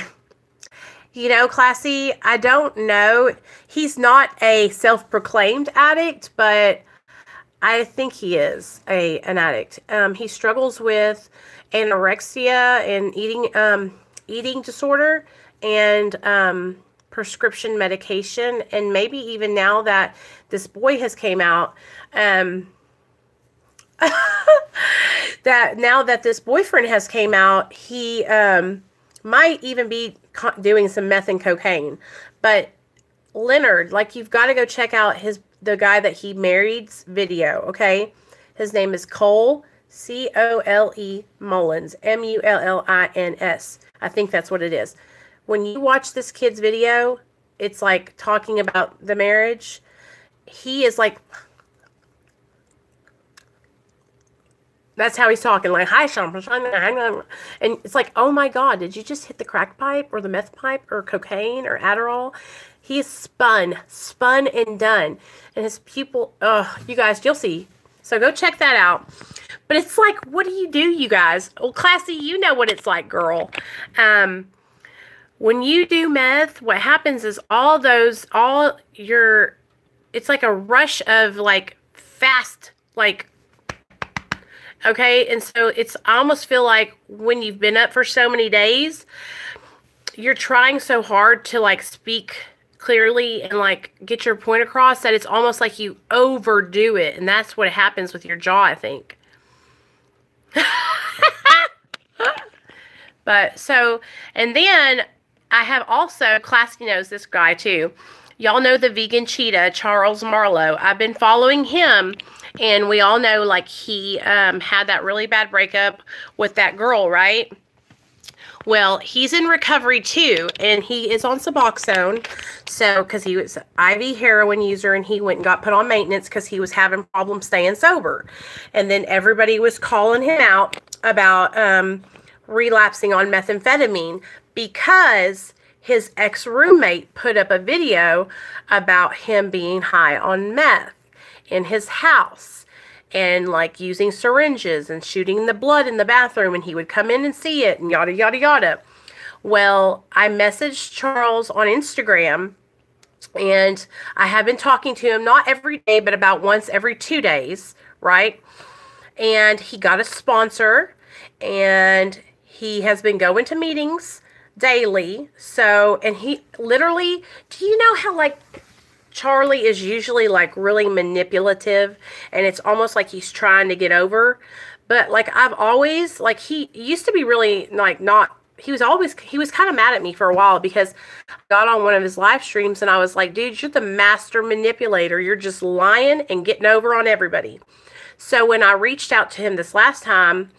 You know, Classy, I don't know. He's not a self-proclaimed addict, but I think he is an addict. He struggles with anorexia and eating disorder and prescription medication, and maybe even now that this boy has came out, that now that this boyfriend has came out, he might even be doing some meth and cocaine. But Leonard, like, you've got to go check out the guy that he married's video, okay? His name is Cole, C-O-L-E Mullins, M-U-L-L-I-N-S. I think that's what it is. When you watch this kid's video, it's like talking about the marriage. He is like, that's how he's talking, like, hi, Sean. And it's like, oh my God, did you just hit the crack pipe or the meth pipe or cocaine or Adderall? He's spun and done. And his pupil, you guys, you'll see. So go check that out. But it's like, what do, you guys? Well, Classy, you know what it's like, girl. When you do meth, what happens is it's like a rush of, like, fast, like, okay? And so I almost feel like when you've been up for so many days, you're trying so hard to, like, speak clearly and, like, get your point across that it's almost like you overdo it. And that's what happens with your jaw, I think. But so, and then I have also, Classy knows this guy too. Y'all know the vegan cheetah, Charles Marlowe. I've been following him, and we all know, like, he had that really bad breakup with that girl, right? Well, he's in recovery too, and he is on Suboxone. So, because he was IV heroin user, and he went and got put on maintenance because he was having problems staying sober. And then everybody was calling him out about relapsing on methamphetamine because his ex-roommate put up a video about him being high on meth in his house and, like, using syringes and shooting the blood in the bathroom, and he would come in and see it and yada, yada, yada. Well, I messaged Charles on Instagram, and I have been talking to him, not every day, but about once every 2 days, right? And he got a sponsor, and he has been going to meetings daily. So, and he literally, do you know how, like, Charlie is usually, like, really manipulative, and it's almost like he's trying to get over. But, like, I've always, like, he used to be really, like, not, he was kind of mad at me for a while because I got on one of his live streams and I was like, dude, you're the master manipulator. You're just lying and getting over on everybody. So when I reached out to him this last time,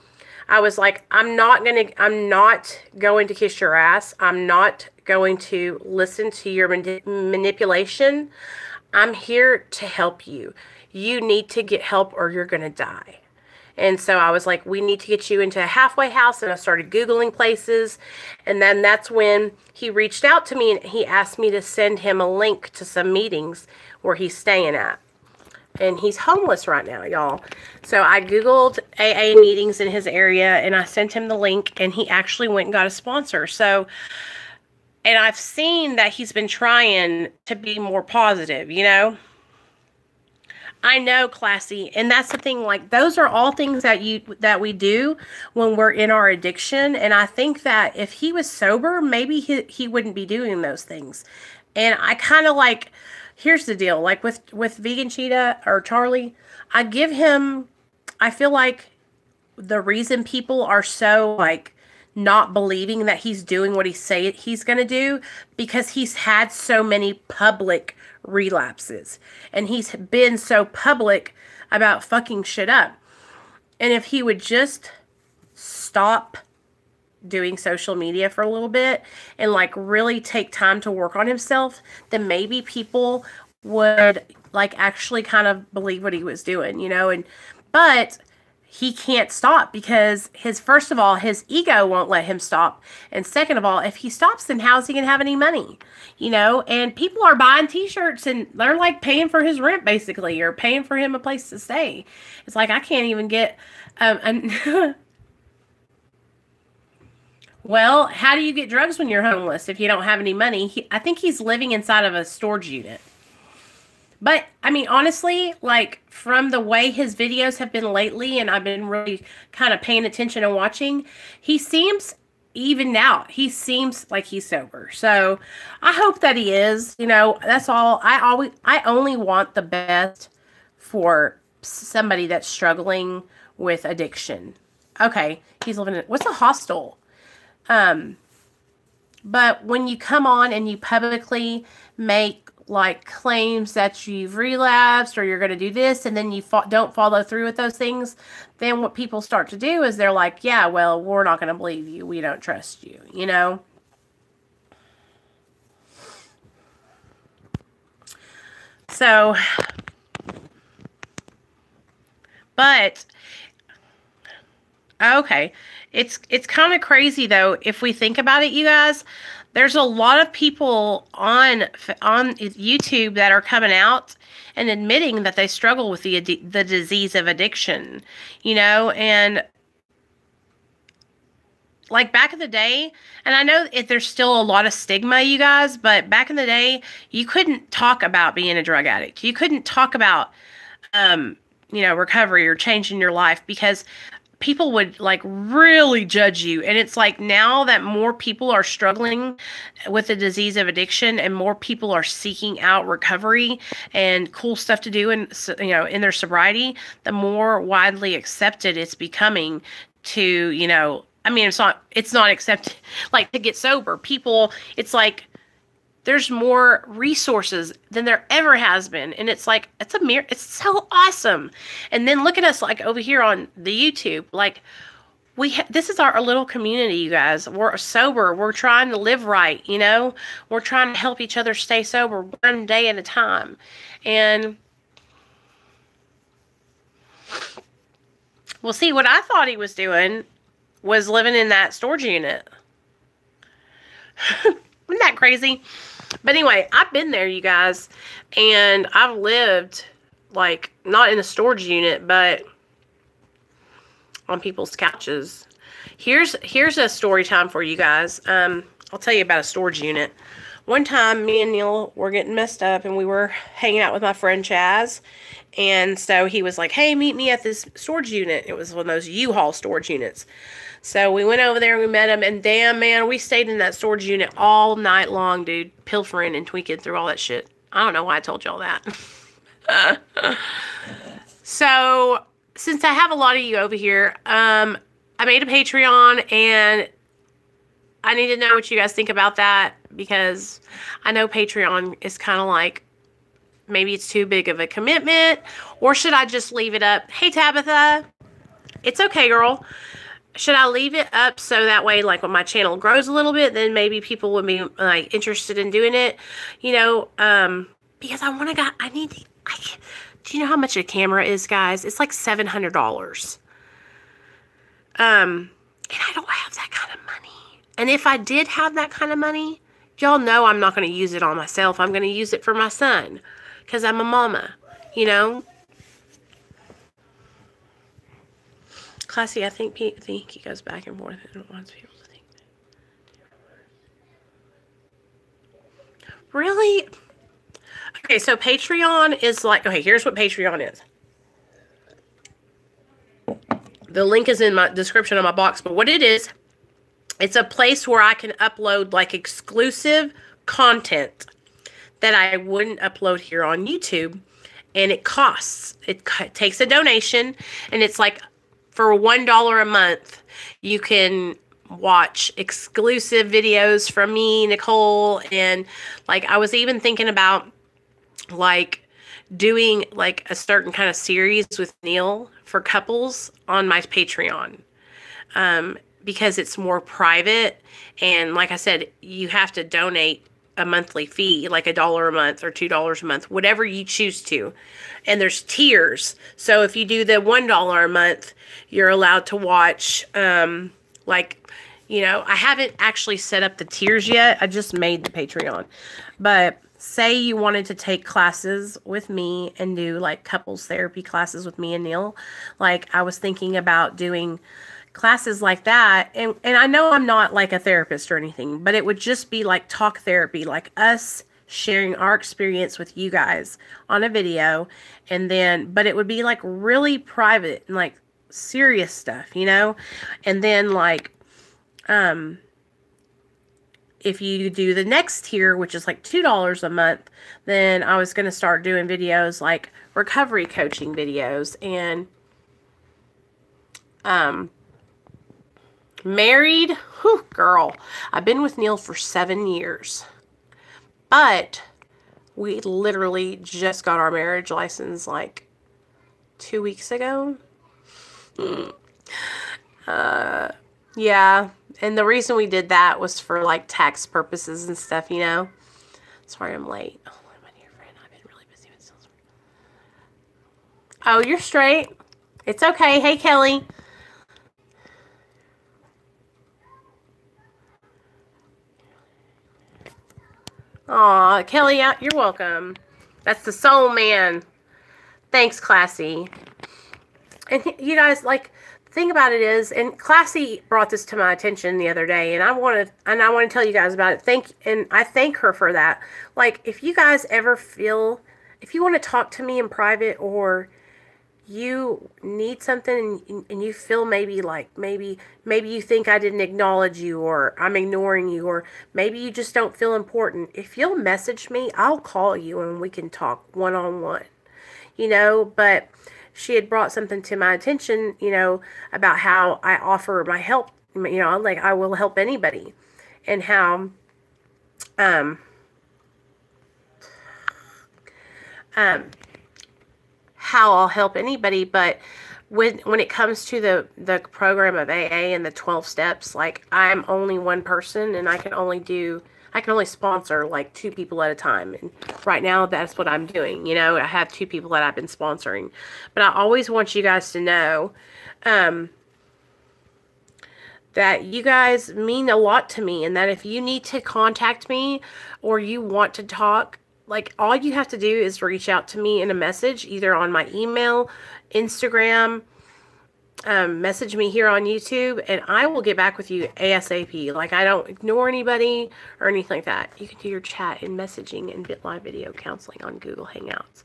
I was like, I'm not going to kiss your ass. I'm not going to listen to your manipulation. I'm here to help you. You need to get help or you're going to die. And so I was like, we need to get you into a halfway house. And I started Googling places. And then that's when he reached out to me and he asked me to send him a link to some meetings where he's staying at. And he's homeless right now, y'all. So I Googled AA meetings in his area, and I sent him the link, and he actually went and got a sponsor. So, and I've seen that he's been trying to be more positive, you know? I know, Classy, and that's the thing, like, those are all things that we do when we're in our addiction, and I think that if he was sober, maybe he wouldn't be doing those things. And I kind of, like, here's the deal, like, with Vegan Cheetah or Charlie, I feel like the reason people are so, like, not believing that he's doing what he say he's going to do, because he's had so many public relapses, and he's been so public about fucking shit up. And if he would just stop doing social media for a little bit and, like, really take time to work on himself, then maybe people would, like, actually kind of believe what he was doing, you know? And But he can't stop because first of all, his ego won't let him stop. And second of all, if he stops, then how's he going to have any money? You know, and people are buying t-shirts and they're like paying for his rent basically, or paying for him a place to stay. It's like, I can't even get, well, how do you get drugs when you're homeless if you don't have any money? I think he's living inside of a storage unit. But, I mean, honestly, like, from the way his videos have been lately, and I've been really kind of paying attention and watching, he seems evened out. He seems like he's sober. So, I hope that he is. You know, that's all. I only want the best for somebody that's struggling with addiction. Okay, he's living in, what's a hostel? But when you come on and you publicly make like claims that you've relapsed or you're going to do this, and then you don't follow through with those things, then what people start to do is they're like, yeah, well, we're not going to believe you. We don't trust you, you know? So, but, okay. It's kind of crazy though. If we think about it, you guys, there's a lot of people on YouTube that are coming out and admitting that they struggle with the disease of addiction, you know, and like back in the day, and I know there's still a lot of stigma, you guys, but back in the day, you couldn't talk about being a drug addict. You couldn't talk about, you know, recovery or changing your life because people would like really judge you. And it's like now that more people are struggling with the disease of addiction and more people are seeking out recovery and cool stuff to do in, you know, in their sobriety, the more widely accepted it's becoming to, you know, I mean, it's not accepted like to get sober. People, it's like there's more resources than there ever has been. And it's like, it's so awesome. And then look at us like over here on the YouTube, like this is our little community, you guys. We're sober. We're trying to live right. You know, we're trying to help each other stay sober one day at a time. And well, see, what I thought he was doing was living in that storage unit. Isn't that crazy? But anyway, I've been there, you guys, and I've lived, like, not in a storage unit, but on people's couches. Here's a story time for you guys. I'll tell you about a storage unit. One time, me and Neil were getting messed up, and we were hanging out with my friend Chaz, and so he was like, hey, meet me at this storage unit. It was one of those U-Haul storage units. So we went over there and we met him, and damn, man, we stayed in that storage unit all night long, dude, pilfering and tweaking through all that shit. I don't know why I told y'all that. So, since I have a lot of you over here, I made a Patreon, and I need to know what you guys think about that, because I know Patreon is kind of like, maybe it's too big of a commitment, or should I just leave it up? Hey, Tabitha, it's okay, girl. Should I leave it up so that way, like, when my channel grows a little bit, then maybe people would be, like, interested in doing it, you know, because do you know how much a camera is, guys? It's like $700. And I don't have that kind of money. And if I did have that kind of money, y'all know I'm not going to use it on myself. I'm going to use it for my son, because I'm a mama, you know? Classy, I think he goes back and forth and wants people to think that. Really? Okay, so Patreon is like, okay, here's what Patreon is. The link is in my description of my box, but what it is, it's a place where I can upload like exclusive content that I wouldn't upload here on YouTube, and it costs. It takes a donation, and it's like, for $1 a month, you can watch exclusive videos from me, Nicole, and like I was even thinking about like doing like a certain kind of series with Neil for couples on my Patreon, because it's more private, and like I said, you have to donate a monthly fee, like $1 a month or $2 a month, whatever you choose to. And there's tiers. So if you do the $1 a month, you're allowed to watch, like, you know, I haven't actually set up the tiers yet. I just made the Patreon. But say you wanted to take classes with me and do like couples therapy classes with me and Neil. Like, I was thinking about doing classes like that, and I know I'm not like a therapist or anything, but it would just be like talk therapy, like us sharing our experience with you guys on a video, and then but it would be like really private and like serious stuff, you know. And then like if you do the next tier, which is like $2 a month, then I was going to start doing videos like recovery coaching videos. And married, whew, girl, I've been with Neil for 7 years, but we literally just got our marriage license like 2 weeks ago. Yeah, and the reason we did that was for like tax purposes and stuff, you know. Sorry I'm late. Oh, my dear friend, I've been really busy with sales. Oh, you're straight. It's okay. Hey, Kelly. Aw, Kelly, you're welcome. That's the soul man. Thanks, Classy. And you guys, like, the thing about it is, and Classy brought this to my attention the other day, and I want to tell you guys about it. And I thank her for that. Like, if you guys ever feel, if you want to talk to me in private, or you need something and you feel maybe you think I didn't acknowledge you, or I'm ignoring you, or maybe you just don't feel important, if you'll message me, I'll call you and we can talk one-on-one, you know. But she had brought something to my attention, you know, about how I offer my help, you know, like I will help anybody, and how I'll help anybody, but when it comes to the program of AA and the 12 steps, like, I'm only one person, and I can only sponsor like 2 people at a time. And right now that's what I'm doing. You know, I have 2 people that I've been sponsoring, but I always want you guys to know, that you guys mean a lot to me, and that if you need to contact me or you want to talk, like, all you have to do is reach out to me in a message, either on my email, Instagram, message me here on YouTube, and I will get back with you ASAP. Like, I don't ignore anybody or anything like that. You can do your chat and messaging and live video counseling on Google Hangouts.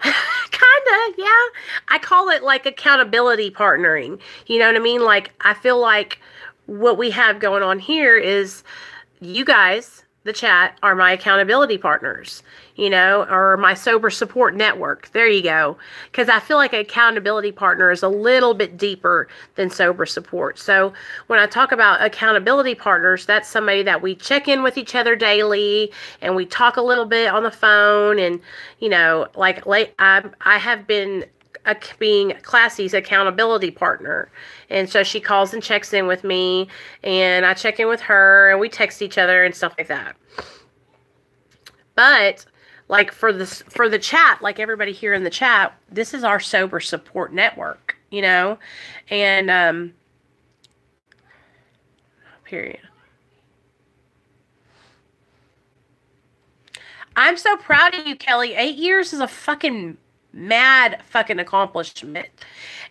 Kinda, yeah. I call it like accountability partnering. You know what I mean? Like, I feel like what we have going on here is you guys, the chat, are my accountability partners, you know, or my sober support network. There you go. Because I feel like an accountability partner is a little bit deeper than sober support. So when I talk about accountability partners, that's somebody that we check in with each other daily, and we talk a little bit on the phone. And, you know, like, I have been being Classy's accountability partner, and so she calls and checks in with me, and I check in with her, and we text each other and stuff like that. But like, for the chat, like everybody here in the chat, this is our sober support network, you know. And period. I'm so proud of you, Kelly. 8 years is a fucking mad fucking accomplishment.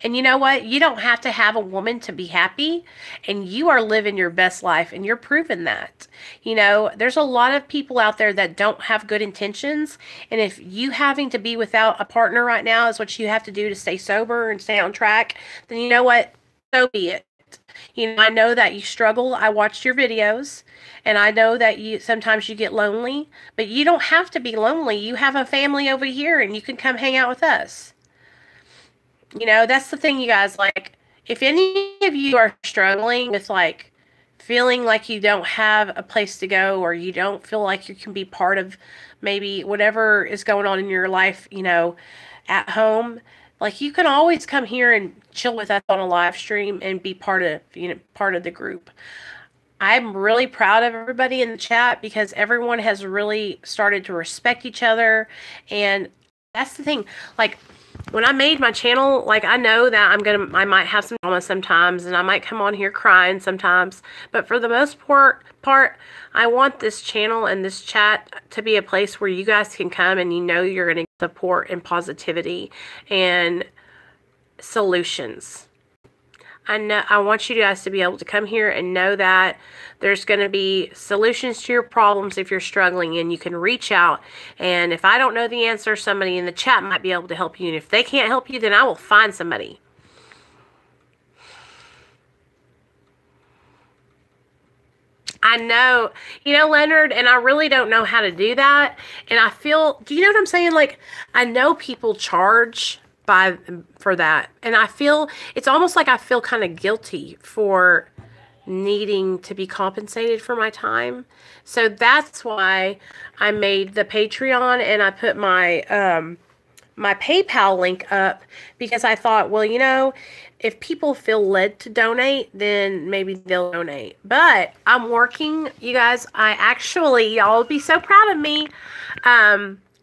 And you know what? You don't have to have a woman to be happy, and you are living your best life, and you're proving that. You know, there's a lot of people out there that don't have good intentions, and if you having to be without a partner right now is what you have to do to stay sober and stay on track, then you know what? So be it. You know, I know that you struggle. I watched your videos, and I know that sometimes you get lonely, but you don't have to be lonely. You have a family over here, and you can come hang out with us. You know, that's the thing, you guys. Like, if any of you are struggling with, like, feeling like you don't have a place to go, or you don't feel like you can be part of maybe whatever is going on in your life, you know, at home, like, you can always come here and chill with us on a live stream and be part of the group. I'm really proud of everybody in the chat because everyone has really started to respect each other. And that's the thing. Like, when I made my channel, like, I know that I might have some drama sometimes, and I might come on here crying sometimes. But for the most part, I want this channel and this chat to be a place where you guys can come and you know you're going to get support and positivity and solutions. I want you guys to be able to come here and know that there's going to be solutions to your problems if you're struggling, and you can reach out. And if I don't know the answer, somebody in the chat might be able to help you. And if they can't help you, then I will find somebody. I know, Leonard, and I really don't know how to do that. And I feel, do you know what I'm saying? Like, I know people charge for that, and I feel it's almost like I feel kind of guilty for needing to be compensated for my time. So that's why I made the Patreon, and I put my my PayPal link up, because I thought, well, if people feel led to donate, then maybe they'll donate. But I'm working, you guys. Y'all would be so proud of me.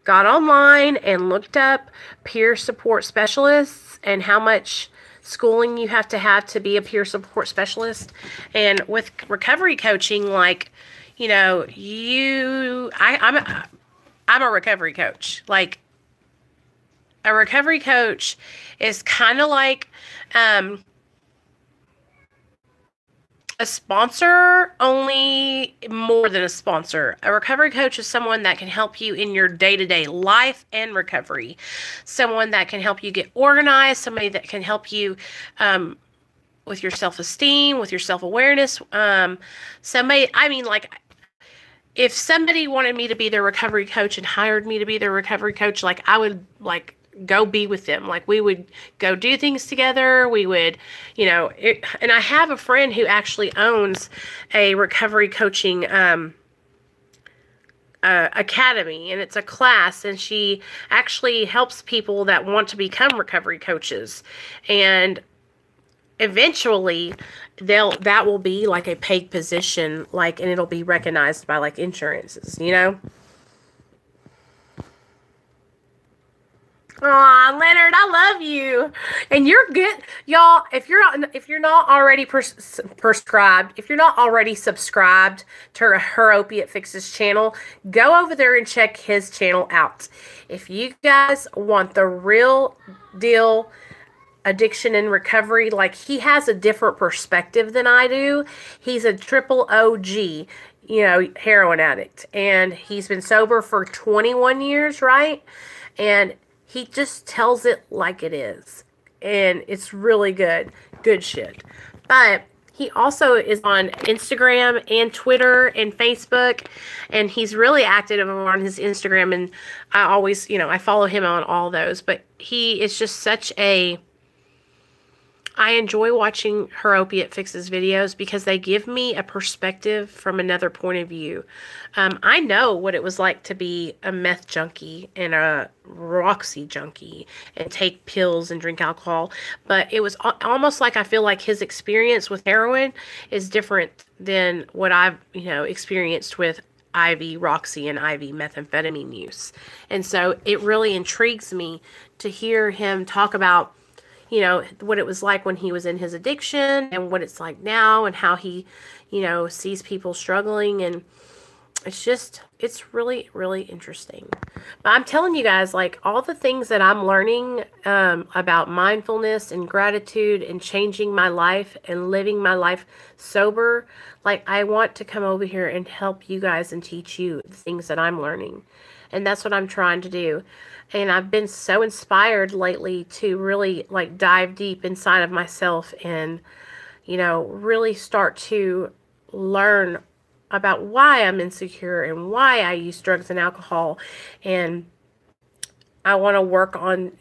Got online and looked up peer support specialists and how much schooling you have to be a peer support specialist. And with recovery coaching, like, I'm a recovery coach. Like, a recovery coach is kind of like a sponsor, only more than a sponsor. A recovery coach is someone that can help you in your day-to-day life and recovery. Someone that can help you get organized. Somebody that can help you with your self-esteem, with your self-awareness. If somebody wanted me to be their recovery coach and hired me to be their recovery coach, like, I would, like, go be with them. Like, we would go do things together. We would, and I have a friend who actually owns a recovery coaching academy, and it's a class, and she actually helps people that want to become recovery coaches. And eventually that will be like a paid position, like, and it'll be recognized by, like, insurances, Aw, Leonard, I love you. And you're good. Y'all, if you're not already prescribed, if you're not already subscribed to Her Opiate Fixes channel, go over there and check his channel out. If you guys want the real deal addiction and recovery, like, he has a different perspective than I do. He's a triple OG, heroin addict. And he's been sober for 21 years, right? And he just tells it like it is. And it's really good. Good shit. But he also is on Instagram and Twitter and Facebook. And he's really active on his Instagram. And I always, I follow him on all those. But he is just such a... I enjoy watching Her Opiate Fixes videos because they give me a perspective from another point of view. I know what it was like to be a meth junkie and a Roxy junkie and take pills and drink alcohol. But it was almost like I feel like his experience with heroin is different than what I've, experienced with IV Roxy and IV methamphetamine use. And so it really intrigues me to hear him talk about what it was like when he was in his addiction and what it's like now and how he, sees people struggling. And it's really, really interesting. But I'm telling you guys, like, all the things that I'm learning about mindfulness and gratitude and changing my life and living my life sober, like, I want to come over here and help you guys and teach you the things that I'm learning. And that's what I'm trying to do. And I've been so inspired lately to really, like, dive deep inside of myself and, really start to learn about why I'm insecure and why I use drugs and alcohol. And I want to work on,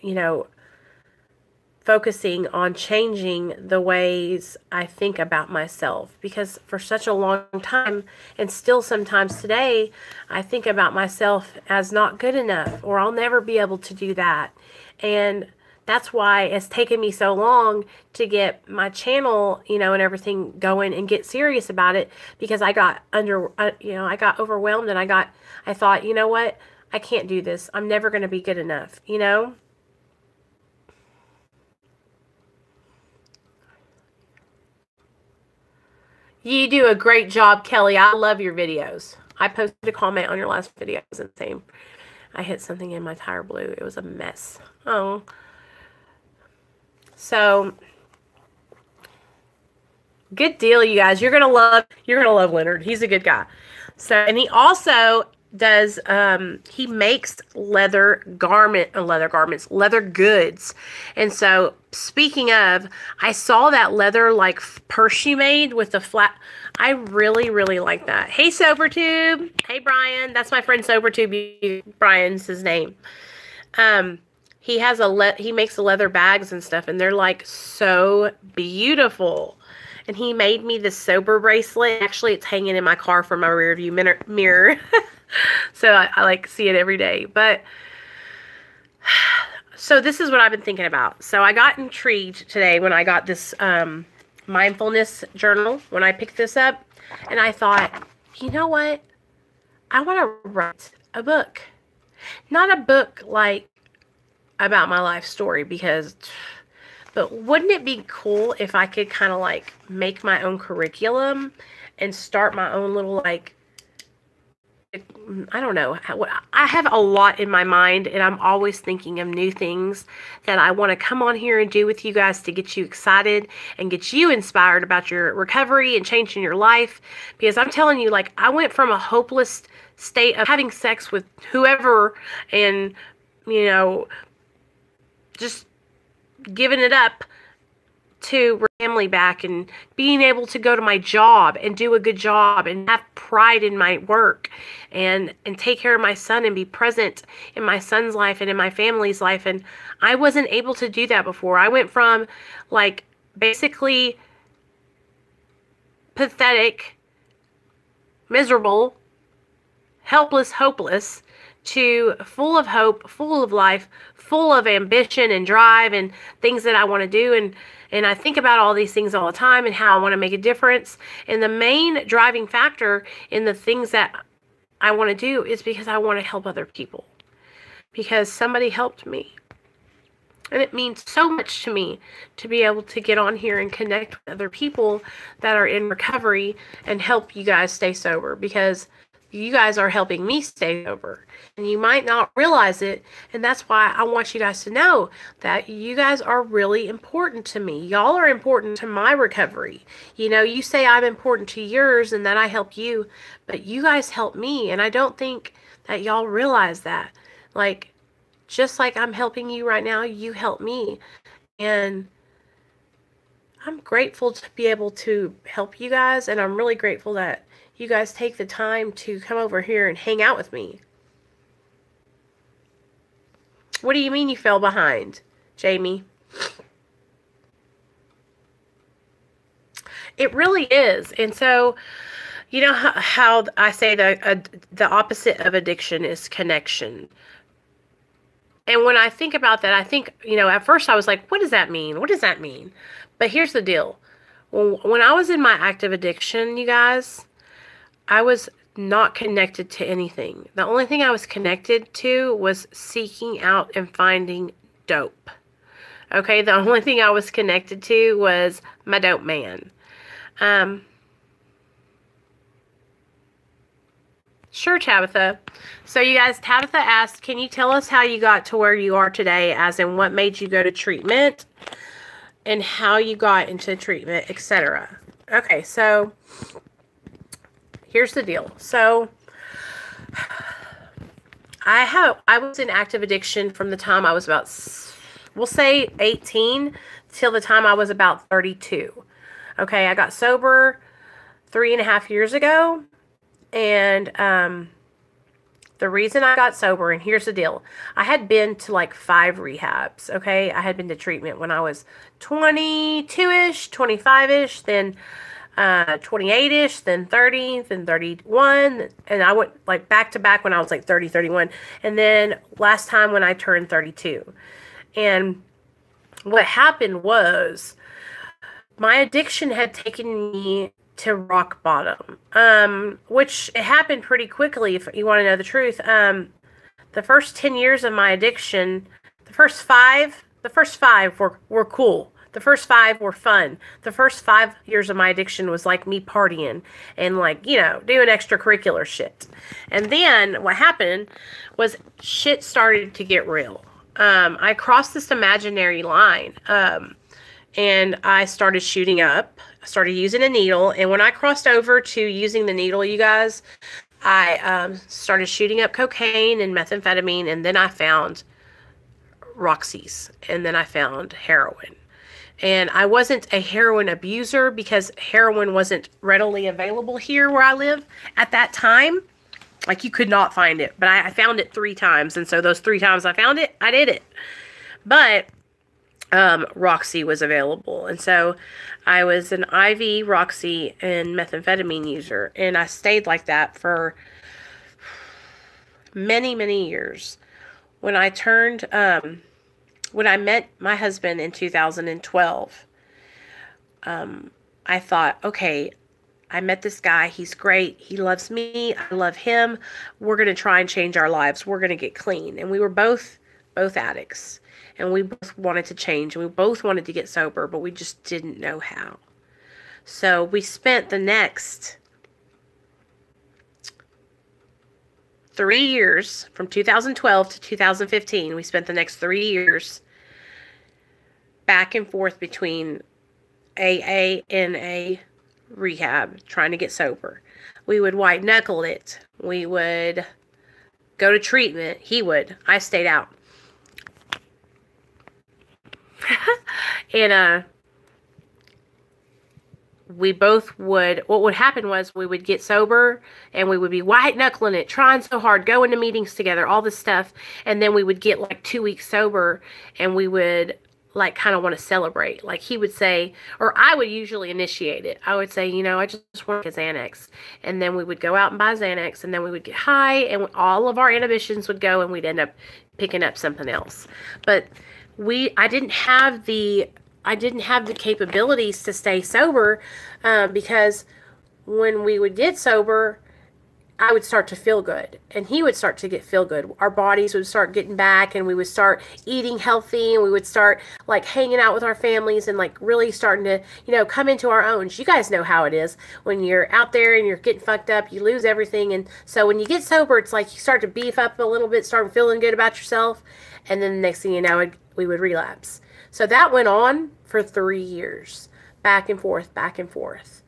focusing on changing the ways I think about myself, because for such a long time, and still sometimes today, I think about myself as not good enough, or I'll never be able to do that. And that's why it's taken me so long to get my channel, you know, and everything going and get serious about it, because I got I got overwhelmed, and I thought, you know what? I can't do this. I'm never going to be good enough, you know? You do a great job, Kelly. I love your videos. I posted a comment on your last video. It was the same. I hit something in my tire blew. It was a mess. Oh. So, good deal, you guys. You're gonna love Leonard. He's a good guy. So, and he also does he makes leather goods. And so, speaking of, I saw that leather like purse you made with the flat. I really, really like that. Hey, Sobertube. Hey, Brian. That's my friend Sobertube. Brian's his name. He has he makes the leather bags and stuff, and they're like so beautiful. And he made me this sober bracelet. Actually, it's hanging in my car from my rear view mirror. So I like see it every day. But so this is what I've been thinking about. So I got intrigued today when I got this mindfulness journal, when I picked this up, and I thought, you know what? I want to write a book. Not a book like about my life story, but wouldn't it be cool if I could kind of like make my own curriculum and start my own little, like, I don't know. I have a lot in my mind, and I'm always thinking of new things that I want to come on here and do with you guys to get you excited and get you inspired about your recovery and changing your life. Because I'm telling you, like, I went from a hopeless state of having sex with whoever and, you know, just giving it up, to family back and being able to go to my job and do a good job and have pride in my work and take care of my son and be present in my son's life and in my family's life. And I wasn't able to do that before. I went from like basically pathetic, miserable, helpless, hopeless, to full of hope, full of life, full of ambition and drive and things that I want to do. And I think about all these things all the time and how I want to make a difference. And the main driving factor in the things that I want to do is because I want to help other people. Because somebody helped me. And it means so much to me to be able to get on here and connect with other people that are in recovery and help you guys stay sober. Because you guys are helping me stay sober. And you might not realize it. And that's why I want you guys to know that you guys are really important to me. Y'all are important to my recovery. You know, you say I'm important to yours and that I help you. But you guys help me. And I don't think that y'all realize that. Like, just like I'm helping you right now, you help me. And I'm grateful to be able to help you guys. And I'm really grateful that you guys take the time to come over here and hang out with me. What do you mean you fell behind, Jamie? It really is. And so, you know how I say the opposite of addiction is connection. And when I think about that, I think, you know, at first I was like, what does that mean? What does that mean? But here's the deal. When I was in my active addiction, you guys, I was not connected to anything. The only thing I was connected to was seeking out and finding dope. Okay, the only thing I was connected to was my dope man. Sure, Tabitha. So you guys, Tabitha asked, can you tell us how you got to where you are today, as in what made you go to treatment and how you got into treatment, etc. Okay, so here's the deal. So I was in active addiction from the time I was about, we'll say 18 till the time I was about 32. Okay, I got sober 3.5 years ago. And the reason I got sober, and here's the deal. I had been to like 5 rehabs, okay? I had been to treatment when I was 22-ish, 25-ish, then 28-ish, then 30, then 31, and I went like back to back when I was like 30, 31, and then last time when I turned 32. And what happened was my addiction had taken me to rock bottom, which it happened pretty quickly, if you want to know the truth. The first 10 years of my addiction, the first five were cool. The first 5 were fun. The first 5 years of my addiction was like me partying and like, you know, doing extracurricular shit. And then what happened was shit started to get real. I crossed this imaginary line. And I started shooting up. I started using a needle. And when I crossed over to using the needle, you guys, I started shooting up cocaine and methamphetamine. And then I found Roxy's. And then I found heroin. And I wasn't a heroin abuser because heroin wasn't readily available here where I live at that time. Like, you could not find it. But I found it 3 times. And so those 3 times I found it, I did it. But Roxy was available. And so I was an IV, Roxy, and methamphetamine user. And I stayed like that for many, many years. When I met my husband in 2012, I thought, okay, I met this guy. He's great. He loves me. I love him. We're going to try and change our lives. We're going to get clean. And we were both addicts. And we both wanted to change. And we both wanted to get sober, but we just didn't know how. So we spent the next 3 years, from 2012 to 2015, we spent the next 3 years back and forth between AA and a rehab, trying to get sober. We would white knuckle it. We would go to treatment. He would. I stayed out. And we both would, what would happen was we would get sober and we would be white knuckling it, trying so hard, going to meetings together, all this stuff. And then we would get like 2 weeks sober and we would like kind of want to celebrate. Like he would say, or I would usually initiate it. I would say, you know, I just want to get Xanax. And then we would go out and buy Xanax and then we would get high and all of our inhibitions would go and we'd end up picking up something else. But I didn't have the capabilities to stay sober because when we would get sober, I would start to feel good and he would start to feel good. Our bodies would start getting back and we would start eating healthy and we would start like hanging out with our families and like really starting to, you know, come into our own. You guys know how it is when you're out there and you're getting fucked up, you lose everything. And so when you get sober, it's like you start to beef up a little bit, start feeling good about yourself. And then the next thing you know, we would relapse. So that went on for 3 years, back and forth, back and forth.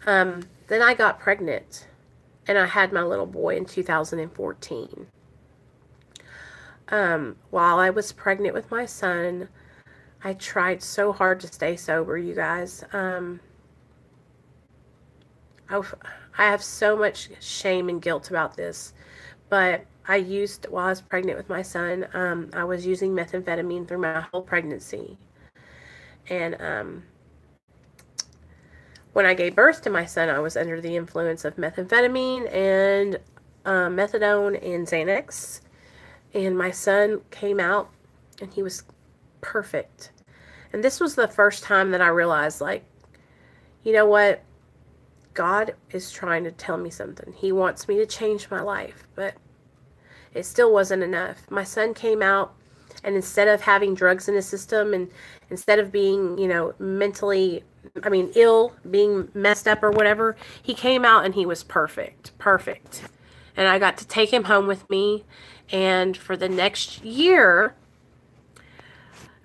Then I got pregnant, and I had my little boy in 2014. While I was pregnant with my son, I tried so hard to stay sober, you guys. I have so much shame and guilt about this, but while I was pregnant with my son, I was using methamphetamine through my whole pregnancy. And when I gave birth to my son, I was under the influence of methamphetamine and methadone and Xanax. And my son came out and he was perfect. And this was the first time that I realized, like, you know what? God is trying to tell me something. He wants me to change my life, but it still wasn't enough. My son came out, and instead of having drugs in his system, and instead of being, you know, ill, being messed up or whatever, he came out and he was perfect. And I got to take him home with me. And for the next year,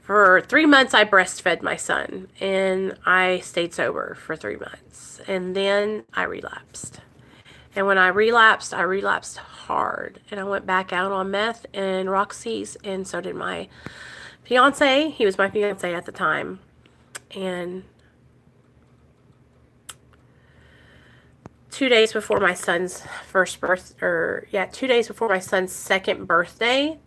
for 3 months, I breastfed my son. And I stayed sober for 3 months. And then I relapsed. And when I relapsed hard. And I went back out on meth and Roxy's, and so did my fiance. He was my fiance at the time. And 2 days before my son's 2 days before my son's second birthday,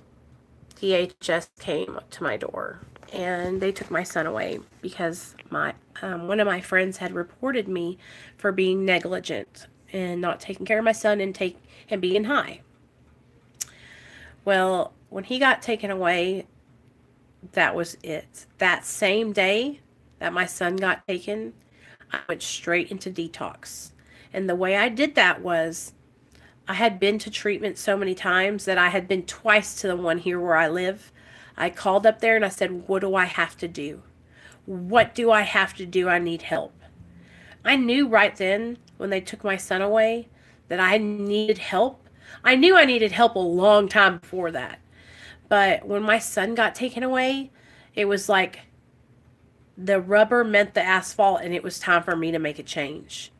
DHS came to my door. And they took my son away because one of my friends had reported me for being negligent and not taking care of my son and being high. Well, when he got taken away, that was it. That same day that my son got taken, I went straight into detox. And the way I did that was I had been to treatment so many times that I had been twice to the one here where I live. I called up there and I said, what do I have to do? What do I have to do? I need help. I knew right then when they took my son away that I needed help. I knew I needed help a long time before that. But when my son got taken away, it was like the rubber met the asphalt and it was time for me to make a change.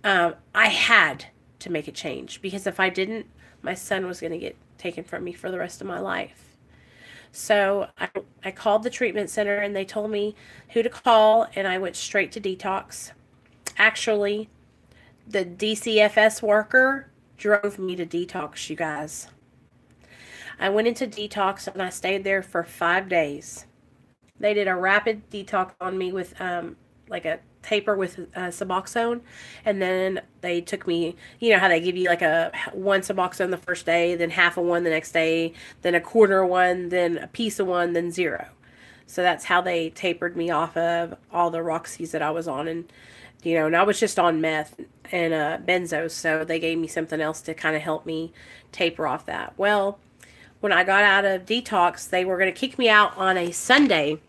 I had to make a change because if I didn't, my son was going to get taken from me for the rest of my life. So I called the treatment center and they told me who to call, and I went straight to detox. Actually, the DCFS worker drove me to detox, you guys. I went into detox and I stayed there for 5 days. They did a rapid detox on me with like a taper with Suboxone, and then they took me, you know how they give you like a 1 Suboxone the first day, then half of one the next day, then a quarter of one, then a piece of one, then 0. So that's how they tapered me off of all the Roxys that I was on. And you know, and I was just on meth and benzos, so they gave me something else to kind of help me taper off that. Well, when I got out of detox, they were going to kick me out on a Sunday.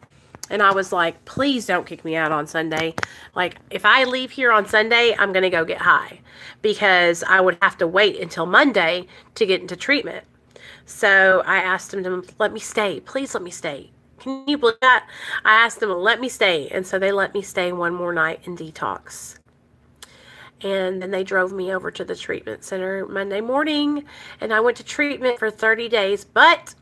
And I was like, please don't kick me out on Sunday. Like, if I leave here on Sunday, I'm going to go get high. Because I would have to wait until Monday to get into treatment. So I asked them to let me stay. Please let me stay. Can you believe that? I asked them to let me stay. And so they let me stay one more night in detox. And then they drove me over to the treatment center Monday morning. And I went to treatment for 30 days. But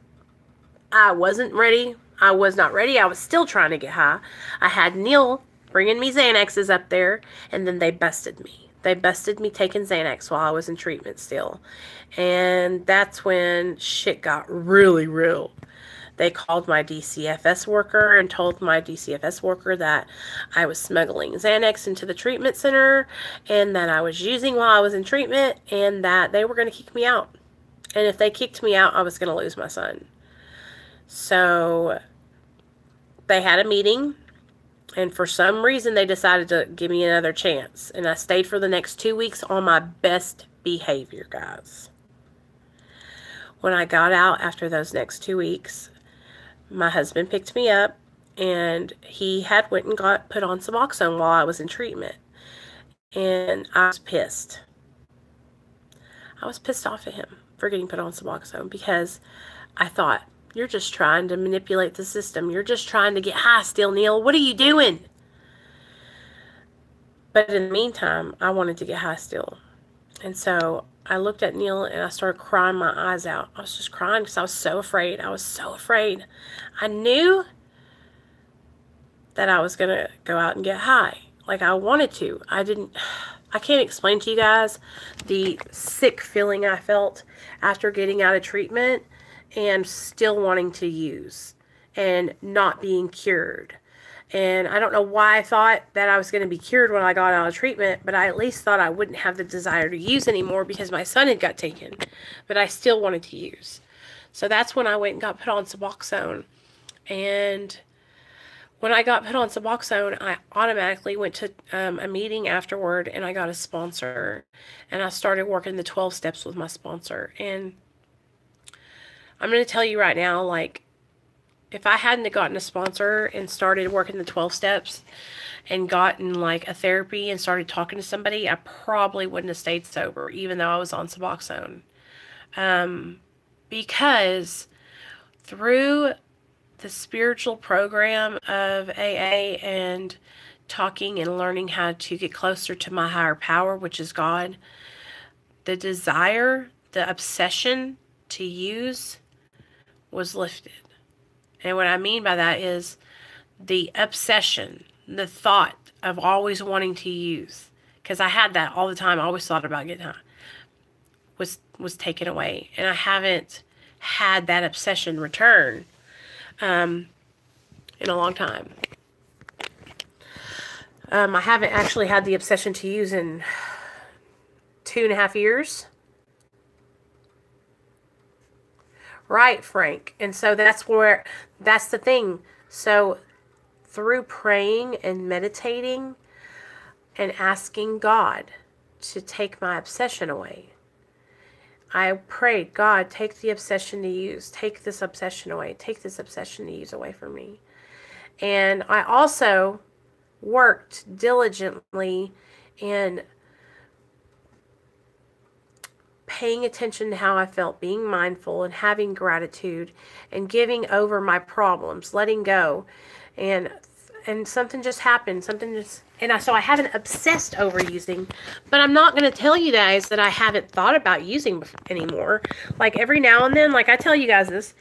I wasn't ready. I was not ready. I was still trying to get high. I had Neil bringing me Xanaxes up there. And then they busted me. They busted me taking Xanax while I was in treatment still. And that's when shit got really real. They called my DCFS worker and told my DCFS worker that I was smuggling Xanax into the treatment center and that I was using while I was in treatment and that they were going to kick me out. And if they kicked me out, I was going to lose my son. So they had a meeting, and for some reason they decided to give me another chance. And I stayed for the next 2 weeks on my best behavior, guys. When I got out after those next 2 weeks, my husband picked me up, and he had went and got put on Suboxone while I was in treatment. And I was pissed. I was pissed off at him for getting put on Suboxone because I thought, you're just trying to manipulate the system. You're just trying to get high still, Neil. What are you doing? But in the meantime, I wanted to get high still. And so I looked at Neil and I started crying my eyes out. I was just crying because I was so afraid. I was so afraid. I knew that I was going to go out and get high. Like I wanted to. I can't explain to you guys the sick feeling I felt after getting out of treatment and still wanting to use and not being cured. And I don't know why I thought that I was going to be cured when I got out of treatment, but I at least thought I wouldn't have the desire to use anymore because my son had got taken. But I still wanted to use. So that's when I went and got put on Suboxone. And when I got put on Suboxone, I automatically went to a meeting afterward and I got a sponsor. And I started working the 12 steps with my sponsor. And I'm going to tell you right now, like, if I hadn't gotten a sponsor and started working the 12 steps and gotten like a therapy and started talking to somebody, I probably wouldn't have stayed sober, even though I was on Suboxone. Because through the spiritual program of AA and talking and learning how to get closer to my higher power, which is God, the desire, the obsession to use was lifted. And what I mean by that is the obsession, the thought of always wanting to use, because I had that all the time. I always thought about getting high, was taken away. And I haven't had that obsession return in a long time. I haven't actually had the obsession to use in 2.5 years. Right, Frank. And so that's the thing. So through praying and meditating and asking God to take my obsession away, I prayed, God, take the obsession to use. Take this obsession away. Take this obsession to use away from me. And I also worked diligently in paying attention to how I felt, being mindful and having gratitude and giving over my problems, letting go. And something just happened. So I haven't obsessed over using, but I'm not going to tell you guys that I haven't thought about using anymore. Like every now and then, like I tell you guys this,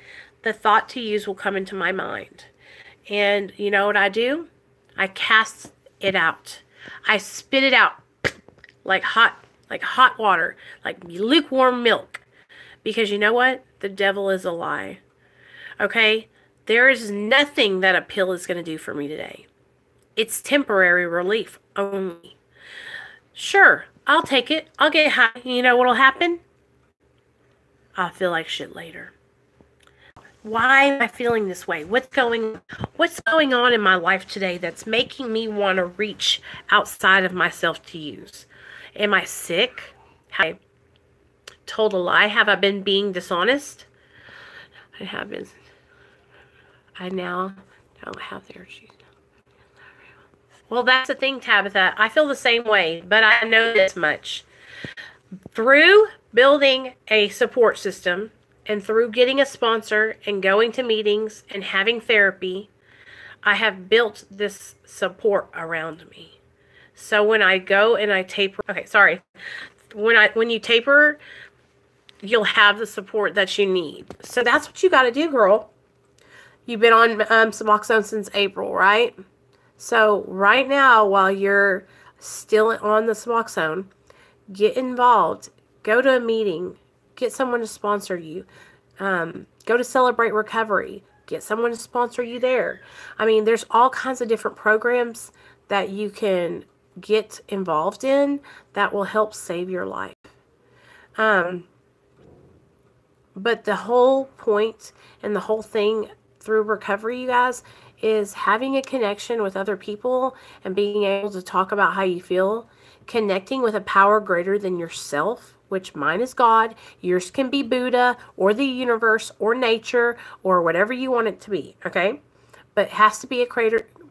the thought to use will come into my mind. And you know what I do? I cast it out. I spit it out like hot water, like lukewarm milk. Because you know what? The devil is a lie. Okay? There is nothing that a pill is going to do for me today. It's temporary relief only. Sure, I'll take it. I'll get high. You know what'll happen? I'll feel like shit later. Why am I feeling this way? What's going on in my life today that's making me want to reach outside of myself to use? Am I sick? Have I told a lie? Have I been being dishonest? I have been. I now don't have the urge. Well, that's the thing, Tabitha. I feel the same way, but I know this much. Through building a support system and through getting a sponsor and going to meetings and having therapy, I have built this support around me. So when I go and I taper, when you taper, you'll have the support that you need. So that's what you got to do, girl. You've been on Suboxone since April, right? So right now, while you're still on the Suboxone, get involved. Go to a meeting. Get someone to sponsor you. Go to Celebrate Recovery. Get someone to sponsor you there. I mean, there's all kinds of different programs that you can get involved in that will help save your life. But the whole point and the whole thing through recovery, you guys, is having a connection with other people and being able to talk about how you feel, connecting with a power greater than yourself, which mine is God. Yours can be Buddha or the universe or nature or whatever you want it to be, okay? But it has to be a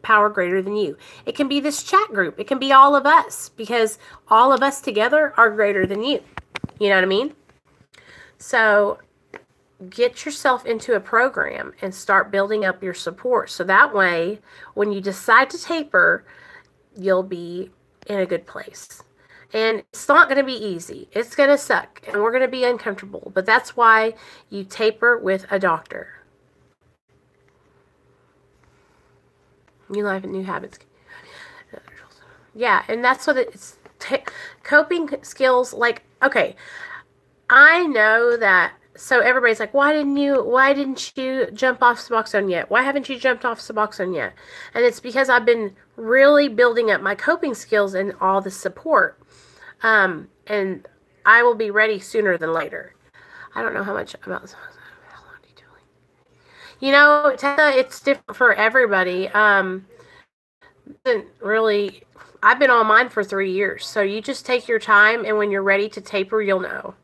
power greater than you. It can be this chat group. It can be all of us, because all of us together are greater than you. You know what I mean? So get yourself into a program and start building up your support. So that way, when you decide to taper, you'll be in a good place. And it's not going to be easy. It's going to suck. And we're going to be uncomfortable. But that's why you taper with a doctor. New life and new habits. Yeah, and that's what it's... coping skills, like, okay, I know that. So everybody's like, why didn't you jump off Suboxone yet? Why haven't you jumped off Suboxone yet? And it's because I've been really building up my coping skills and all the support. And I will be ready sooner than later. I don't know how much about Suboxone. How long are you doing? You know, Tessa, it's different for everybody. Really, I've been on mine for 3 years. So you just take your time, and when you're ready to taper, you'll know.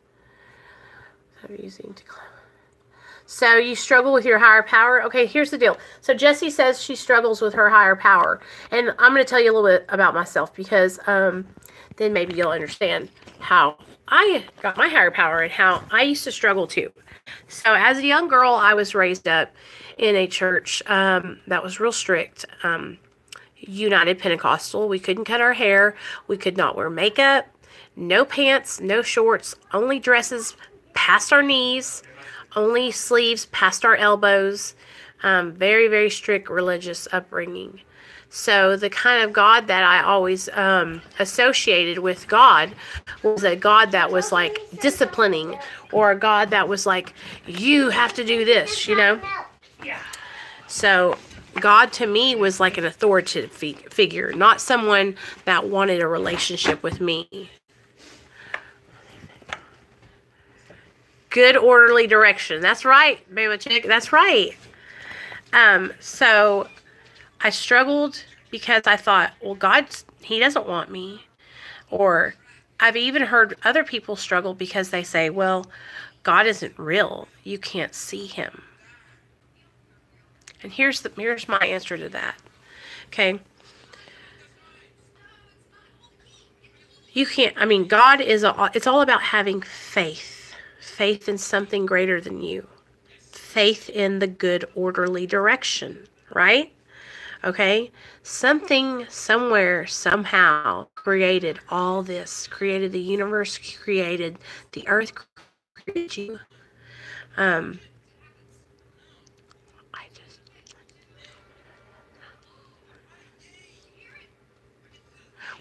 So you struggle with your higher power. Okay, here's the deal. So Jessie says she struggles with her higher power. And I'm going to tell you a little bit about myself, because then maybe you'll understand how I got my higher power and how I used to struggle too. So as a young girl, I was raised up in a church that was real strict. United Pentecostal. We couldn't cut our hair. We could not wear makeup. No pants, no shorts, only dresses past our knees, only sleeves past our elbows. Very, very strict religious upbringing. So the kind of God that I always associated with God was a God that was like disciplining, or a God that was like, you have to do this, you know? So God to me was like an authoritative figure, not someone that wanted a relationship with me. good orderly direction. That's right, Bama Chick. That's right. So I struggled because I thought, well, He doesn't want me. Or I've even heard other people struggle because they say, well, God isn't real. You can't see him. And here's my answer to that. Okay. You can't, God it's all about having faith. Faith in something greater than you. Faith in the good, orderly direction, right? Okay? Something, somewhere, somehow created all this. Created the universe, created the earth, created you.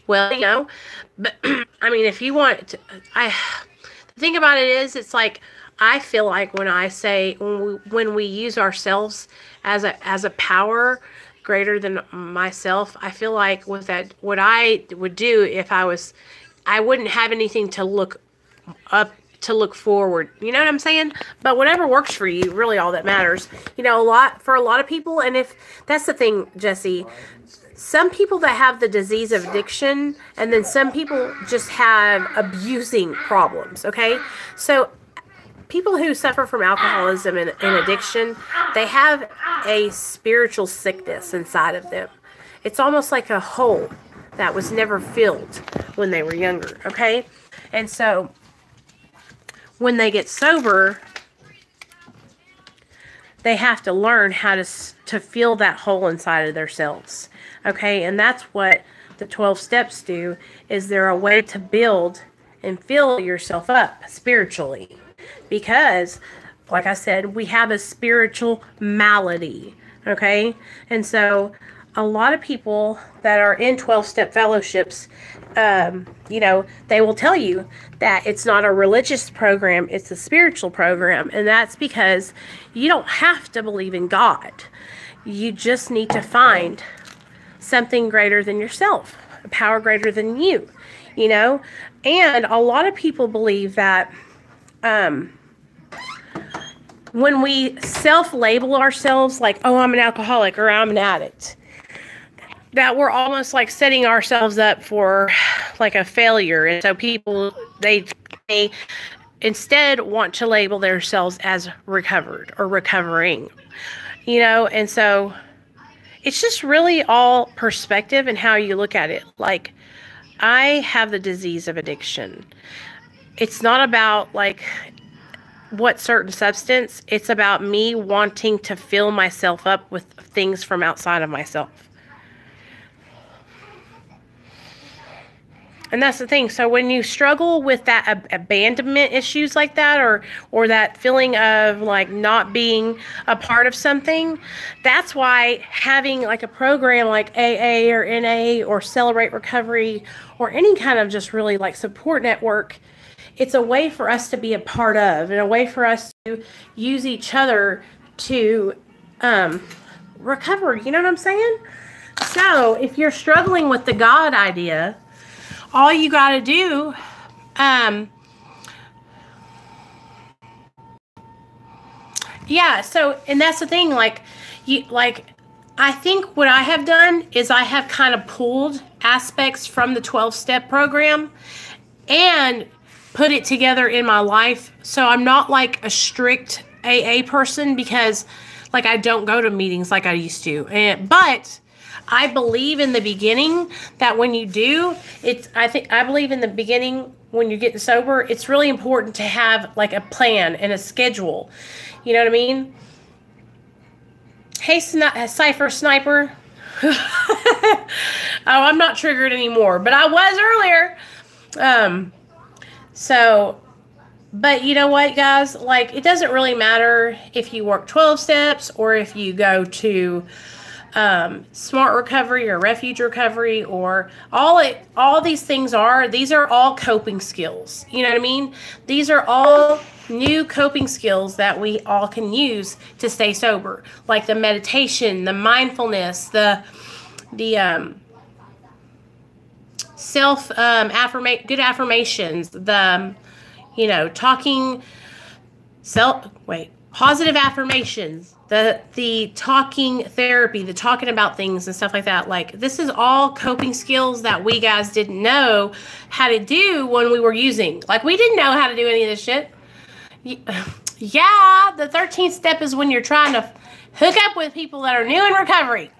Well, but if you want to, the thing about it is, it's like, I feel like when we use ourselves as a power greater than myself, I feel like with that, what I would do if I wouldn't have anything to look up, to look forward. You know what I'm saying? But whatever works for you, really all that matters. For a lot of people, and if that's the thing, Jesse, some people that have the disease of addiction, and then some people just have abusing problems, okay? So people who suffer from alcoholism and addiction, they have a spiritual sickness inside of them. It's almost like a hole that was never filled when they were younger, okay? And so when they get sober, they have to learn how to fill that hole inside of themselves. Okay, and that's what the 12 steps do, is they're a way to build and fill yourself up spiritually. Because, like I said, we have a spiritual malady, okay? And so a lot of people that are in 12-step fellowships, they will tell you that it's not a religious program, it's a spiritual program. And that's because you don't have to believe in God. You just need to find something greater than yourself, a power greater than you, And a lot of people believe that when we self-label ourselves like, oh, I'm an alcoholic or I'm an addict, that we're almost like setting ourselves up for like a failure. And so people, they instead want to label themselves as recovered or recovering, and so it's just really all perspective and how you look at it. Like, I have the disease of addiction. It's not about like what certain substance. It's about me wanting to fill myself up with things from outside of myself. And that's the thing. So when you struggle with that abandonment issues like that, or that feeling of like not being a part of something, that's why having like a program like AA or NA or Celebrate Recovery or any kind of just really like support network, it's a way for us to be a part of, and a way for us to use each other to recover. You know what I'm saying? So if you're struggling with the God idea, all you got to do, so, and that's the thing, I think what I have done is I have kind of pulled aspects from the 12-step program and put it together in my life. So I'm not like a strict AA person, because like I don't go to meetings like I used to. But I believe in the beginning that when you do, I believe in the beginning when you're getting sober, it's really important to have like a plan and a schedule. You know what I mean? Hey, Cypher Sniper. Oh, I'm not triggered anymore, but I was earlier. But you know what, guys? Like, it doesn't really matter if you work 12 steps or if you go to Smart Recovery or Refuge Recovery, or all these things these are all coping skills. You know what I mean? These are all new coping skills that we all can use to stay sober, like the meditation, the mindfulness, the good affirmations, the talking positive affirmations, the talking therapy, the talking about things and stuff like that. Like, this is all coping skills that we guys didn't know how to do when we were using. Like, we didn't know how to do any of this shit. Yeah, the 13th step is when you're trying to hook up with people that are new in recovery.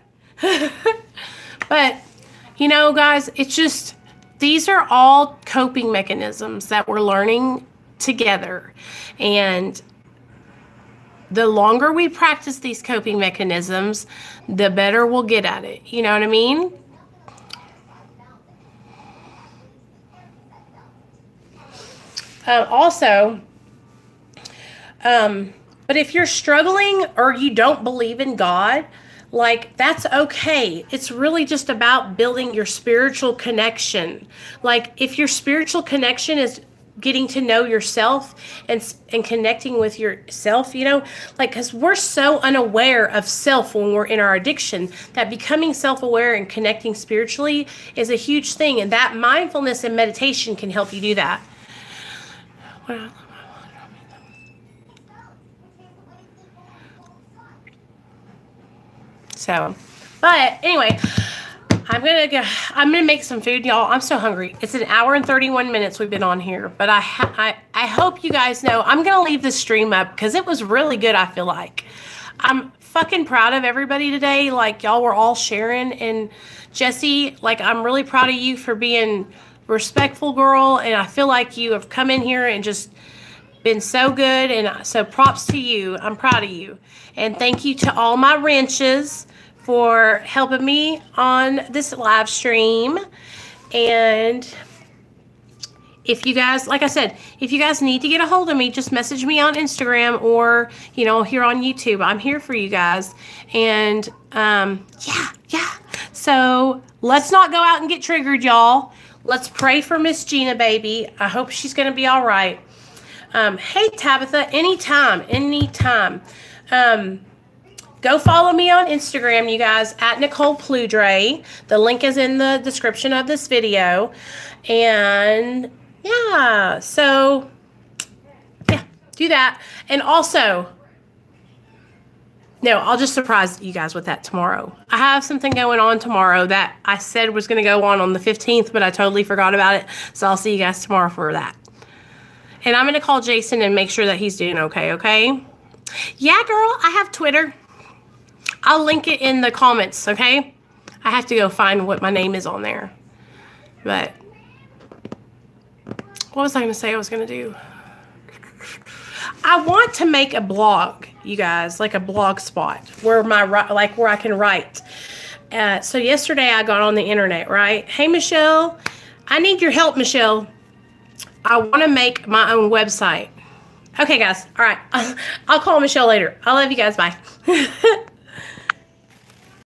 But, you know, guys, it's just, these are all coping mechanisms that we're learning together. And the longer we practice these coping mechanisms, the better we'll get at it. You know what I mean? But if you're struggling or you don't believe in God, like, that's okay. It's really just about building your spiritual connection. Like, if your spiritual connection is getting to know yourself and connecting with yourself, you know, like, because we're so unaware of self when we're in our addiction, that becoming self-aware and connecting spiritually is a huge thing. And that mindfulness and meditation can help you do that. So, but anyway, I'm gonna make some food, y'all. I'm so hungry. It's an hour and 31 minutes we've been on here, but I hope you guys know I'm gonna leave this stream up because it was really good. I feel like I'm fucking proud of everybody today. Like, y'all were all sharing, and Jessie, like, I'm really proud of you for being respectful, girl. And I feel like you have come in here and just been so good, and so props to you. I'm proud of you, and thank you to all my wrenches for helping me on this live stream. And if you guys, like I said, if you guys need to get a hold of me, just message me on Instagram or, you know, here on YouTube. I'm here for you guys. And yeah. So let's not go out and get triggered, y'all. Let's pray for Miss Gina, baby. I hope she's going to be all right. Hey, Tabitha, anytime. Go follow me on Instagram, you guys, at Nicole Pludre. The link is in the description of this video. And yeah, so yeah, do that. And also, no, I'll just surprise you guys with that tomorrow. I have something going on tomorrow that I said was going to go on the 15th, but I totally forgot about it. So I'll see you guys tomorrow for that. And I'm going to call Jason and make sure that he's doing okay? Yeah, girl, I have Twitter. I'll link it in the comments, okay? I have to go find what my name is on there. But what was I going to say I was going to do? I want to make a blog, you guys, like a blog spot where where I can write. So yesterday I got on the internet, right? Hey, Michelle, I need your help, Michelle. I want to make my own website. Okay, guys. All right. I'll call Michelle later. I love you guys. Bye.